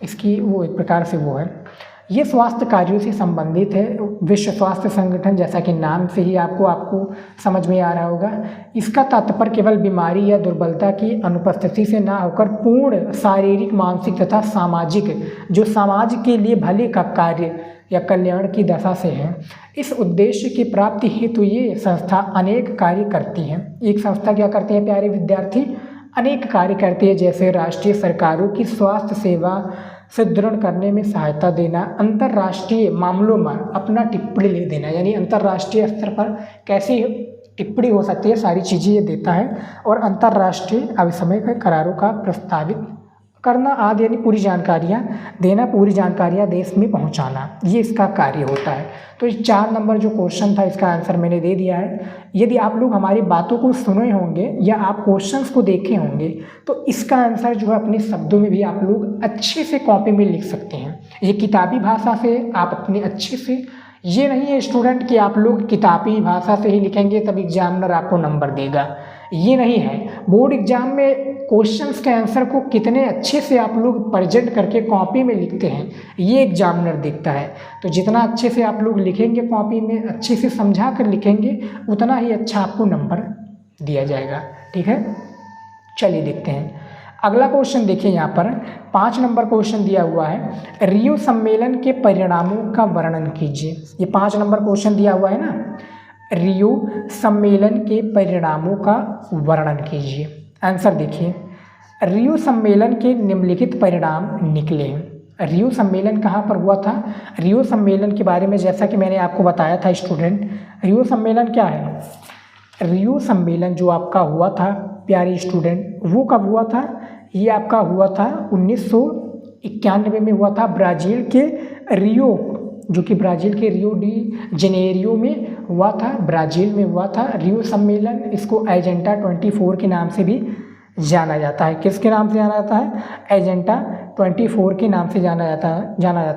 इसकी वो एक प्रकार से वो है। ये स्वास्थ्य कार्यों से संबंधित है। विश्व स्वास्थ्य संगठन, जैसा कि नाम से ही आपको समझ में आ रहा होगा, इसका तात्पर्य केवल बीमारी या दुर्बलता की अनुपस्थिति से ना होकर पूर्ण शारीरिक, मानसिक तथा सामाजिक, जो समाज के लिए भले का कार्य या कल्याण की दशा से है। इस उद्देश्य की प्राप्ति हेतु ये संस्था अनेक कार्य करती है। एक संस्था क्या करती है प्यारे विद्यार्थी? अनेक कार्य करती है, जैसे राष्ट्रीय सरकारों की स्वास्थ्य सेवा सुदृढ़ करने में सहायता देना, अंतर्राष्ट्रीय मामलों में अपना टिप्पणी ले देना, यानी अंतर्राष्ट्रीय स्तर पर कैसी टिप्पणी हो सकती है, सारी चीज़ें ये देता है, और अंतर्राष्ट्रीय अभिसमय के करारों का प्रस्तावित करना आदि, यानी पूरी जानकारियाँ देना, पूरी जानकारियाँ देश में पहुँचाना, ये इसका कार्य होता है। तो इस 4 नंबर जो क्वेश्चन था इसका आंसर मैंने दे दिया है। यदि आप लोग हमारी बातों को सुने होंगे या आप क्वेश्चंस को देखे होंगे तो इसका आंसर जो है अपने शब्दों में भी आप लोग अच्छे से कॉपी में लिख सकते हैं। ये किताबी भाषा से आप अपने अच्छे से, ये नहीं है स्टूडेंट कि आप लोग किताबी भाषा से ही लिखेंगे तब एग्जामिनर आपको नंबर देगा, ये नहीं है। बोर्ड एग्जाम में क्वेश्चंस के आंसर को कितने अच्छे से आप लोग प्रेजेंट करके कॉपी में लिखते हैं ये एग्जामिनर देखता है। तो जितना अच्छे से आप लोग लिखेंगे, कॉपी में अच्छे से समझा कर लिखेंगे, उतना ही अच्छा आपको नंबर दिया जाएगा। ठीक है, चलिए देखते हैं अगला क्वेश्चन। देखिए यहाँ पर 5 नंबर क्वेश्चन दिया हुआ है, रियो सम्मेलन के परिणामों का वर्णन कीजिए। ये 5 नंबर क्वेश्चन दिया हुआ है ना, रियो सम्मेलन के परिणामों का वर्णन कीजिए। आंसर देखिए, रियो सम्मेलन के निम्नलिखित परिणाम निकले हैं। रियो सम्मेलन कहाँ पर हुआ था? रियो सम्मेलन के बारे में जैसा कि मैंने आपको बताया था स्टूडेंट, रियो सम्मेलन क्या है? रियो सम्मेलन जो आपका हुआ था प्यारे स्टूडेंट, वो कब हुआ था? ये आपका हुआ था 1991 में हुआ था, ब्राज़ील के रियो, जो कि ब्राज़ील के रियो डी जनेरियो में हुआ था, ब्राज़ील में हुआ था रियो सम्मेलन। इसको एजेंडा 24 के नाम से भी जाना जाता है। किसके नाम से जाना जाता है? एजेंडा 24 के नाम से जाना जाता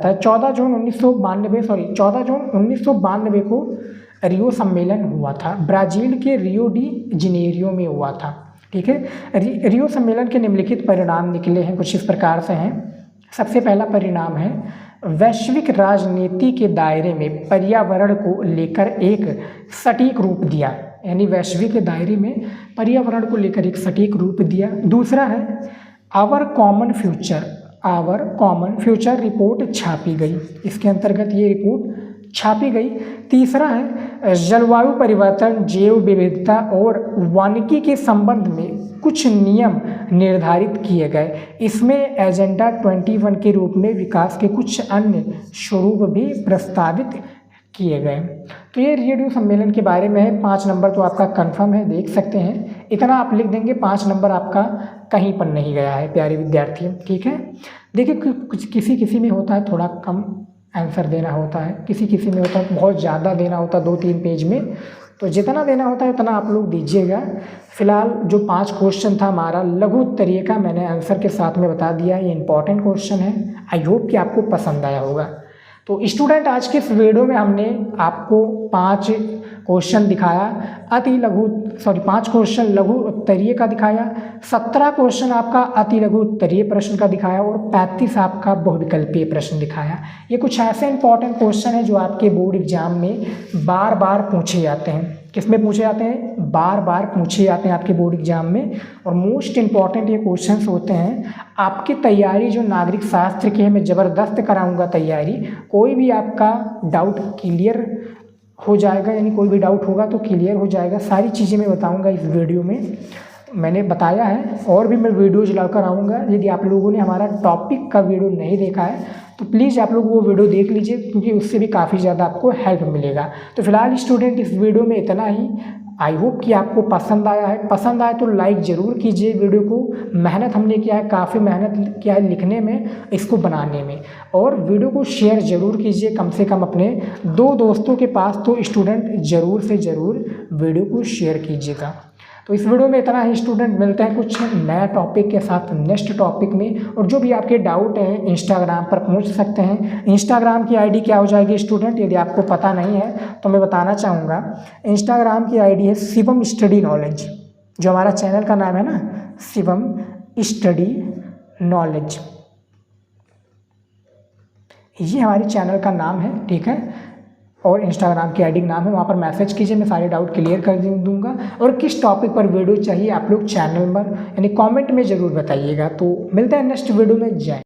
है। 14 जून 1992 को रियो सम्मेलन हुआ था, ब्राज़ील के रियो डी जनेरियो में हुआ था। ठीक है, रियो सम्मेलन के निम्नलिखित परिणाम निकले हैं, कुछ इस प्रकार से हैं। सबसे पहला परिणाम है, वैश्विक राजनीति के दायरे में पर्यावरण को लेकर एक सटीक रूप दिया, यानी वैश्विक दायरे में पर्यावरण को लेकर एक सटीक रूप दिया। दूसरा है, आवर कॉमन फ्यूचर रिपोर्ट छापी गई, इसके अंतर्गत ये रिपोर्ट छापी गई। तीसरा है, जलवायु परिवर्तन, जैव विविधता और वानिकी के संबंध में कुछ नियम निर्धारित किए गए। इसमें एजेंडा 21 के रूप में विकास के कुछ अन्य स्वरूप भी प्रस्तावित किए गए। तो ये रियो सम्मेलन के बारे में है। 5 नंबर तो आपका कंफर्म है, देख सकते हैं, इतना आप लिख देंगे, 5 नंबर आपका कहीं पर नहीं गया है प्यारे विद्यार्थी। ठीक है, देखिए कुछ किसी में होता है थोड़ा कम आंसर देना होता है, किसी में होता है बहुत ज़्यादा देना होता है 2-3 पेज में, तो जितना देना होता है उतना आप लोग दीजिएगा। फिलहाल जो 5 क्वेश्चन था हमारा लघु उत्तरीय का, मैंने आंसर के साथ में बता दिया, ये इंपॉर्टेंट क्वेश्चन है। आई होप कि आपको पसंद आया होगा। तो स्टूडेंट आज के इस वीडियो में हमने आपको 5 क्वेश्चन दिखाया, 5 क्वेश्चन लघु उत्तरीय का दिखाया, 17 क्वेश्चन आपका अति लघु उत्तरीय प्रश्न का दिखाया और 35 आपका बहुविकल्पीय प्रश्न दिखाया। ये कुछ ऐसे इंपॉर्टेंट क्वेश्चन हैं जो आपके बोर्ड एग्जाम में बार बार पूछे जाते हैं। किसमें पूछे जाते हैं? बार बार पूछे जाते हैं आपके बोर्ड एग्जाम में, और मोस्ट इम्पॉर्टेंट ये क्वेश्चंस होते हैं। आपकी तैयारी जो नागरिक शास्त्र की है, मैं ज़बरदस्त कराऊंगा तैयारी, कोई भी आपका डाउट क्लियर हो जाएगा, यानी कोई भी डाउट होगा तो क्लियर हो जाएगा। सारी चीज़ें मैं बताऊंगा इस वीडियो में, मैंने बताया है, और भी मैं वीडियोज लाकर आऊँगा। यदि आप लोगों ने हमारा टॉपिक का वीडियो नहीं देखा है तो प्लीज़ आप लोग वो वीडियो देख लीजिए, क्योंकि उससे भी काफ़ी ज़्यादा आपको हेल्प मिलेगा। तो फिलहाल स्टूडेंट इस वीडियो में इतना ही। आई होप कि आपको पसंद आया है। पसंद आए तो लाइक ज़रूर कीजिए वीडियो को। मेहनत हमने किया है, काफ़ी मेहनत किया है लिखने में, इसको बनाने में, और वीडियो को शेयर ज़रूर कीजिए कम से कम अपने 2 दोस्तों के पास। तो स्टूडेंट ज़रूर से ज़रूर वीडियो को शेयर कीजिएगा। तो इस वीडियो में इतना ही स्टूडेंट, मिलते हैं कुछ नया टॉपिक के साथ नेक्स्ट टॉपिक में। और जो भी आपके डाउट हैं इंस्टाग्राम पर पूछ सकते हैं। इंस्टाग्राम की आईडी क्या हो जाएगी स्टूडेंट, यदि आपको पता नहीं है तो मैं बताना चाहूँगा। इंस्टाग्राम की आईडी है शिवम स्टडी नॉलेज, जो हमारा चैनल का नाम है ना, शिवम स्टडी नॉलेज। ये हमारी चैनल का नाम है, ठीक है, और इंस्टाग्राम की आईडी का नाम है, वहाँ पर मैसेज कीजिए, मैं सारे डाउट क्लियर कर दूँगा। और किस टॉपिक पर वीडियो चाहिए आप लोग चैनल पर यानी कमेंट में ज़रूर बताइएगा। तो मिलते हैं नेक्स्ट वीडियो में। जय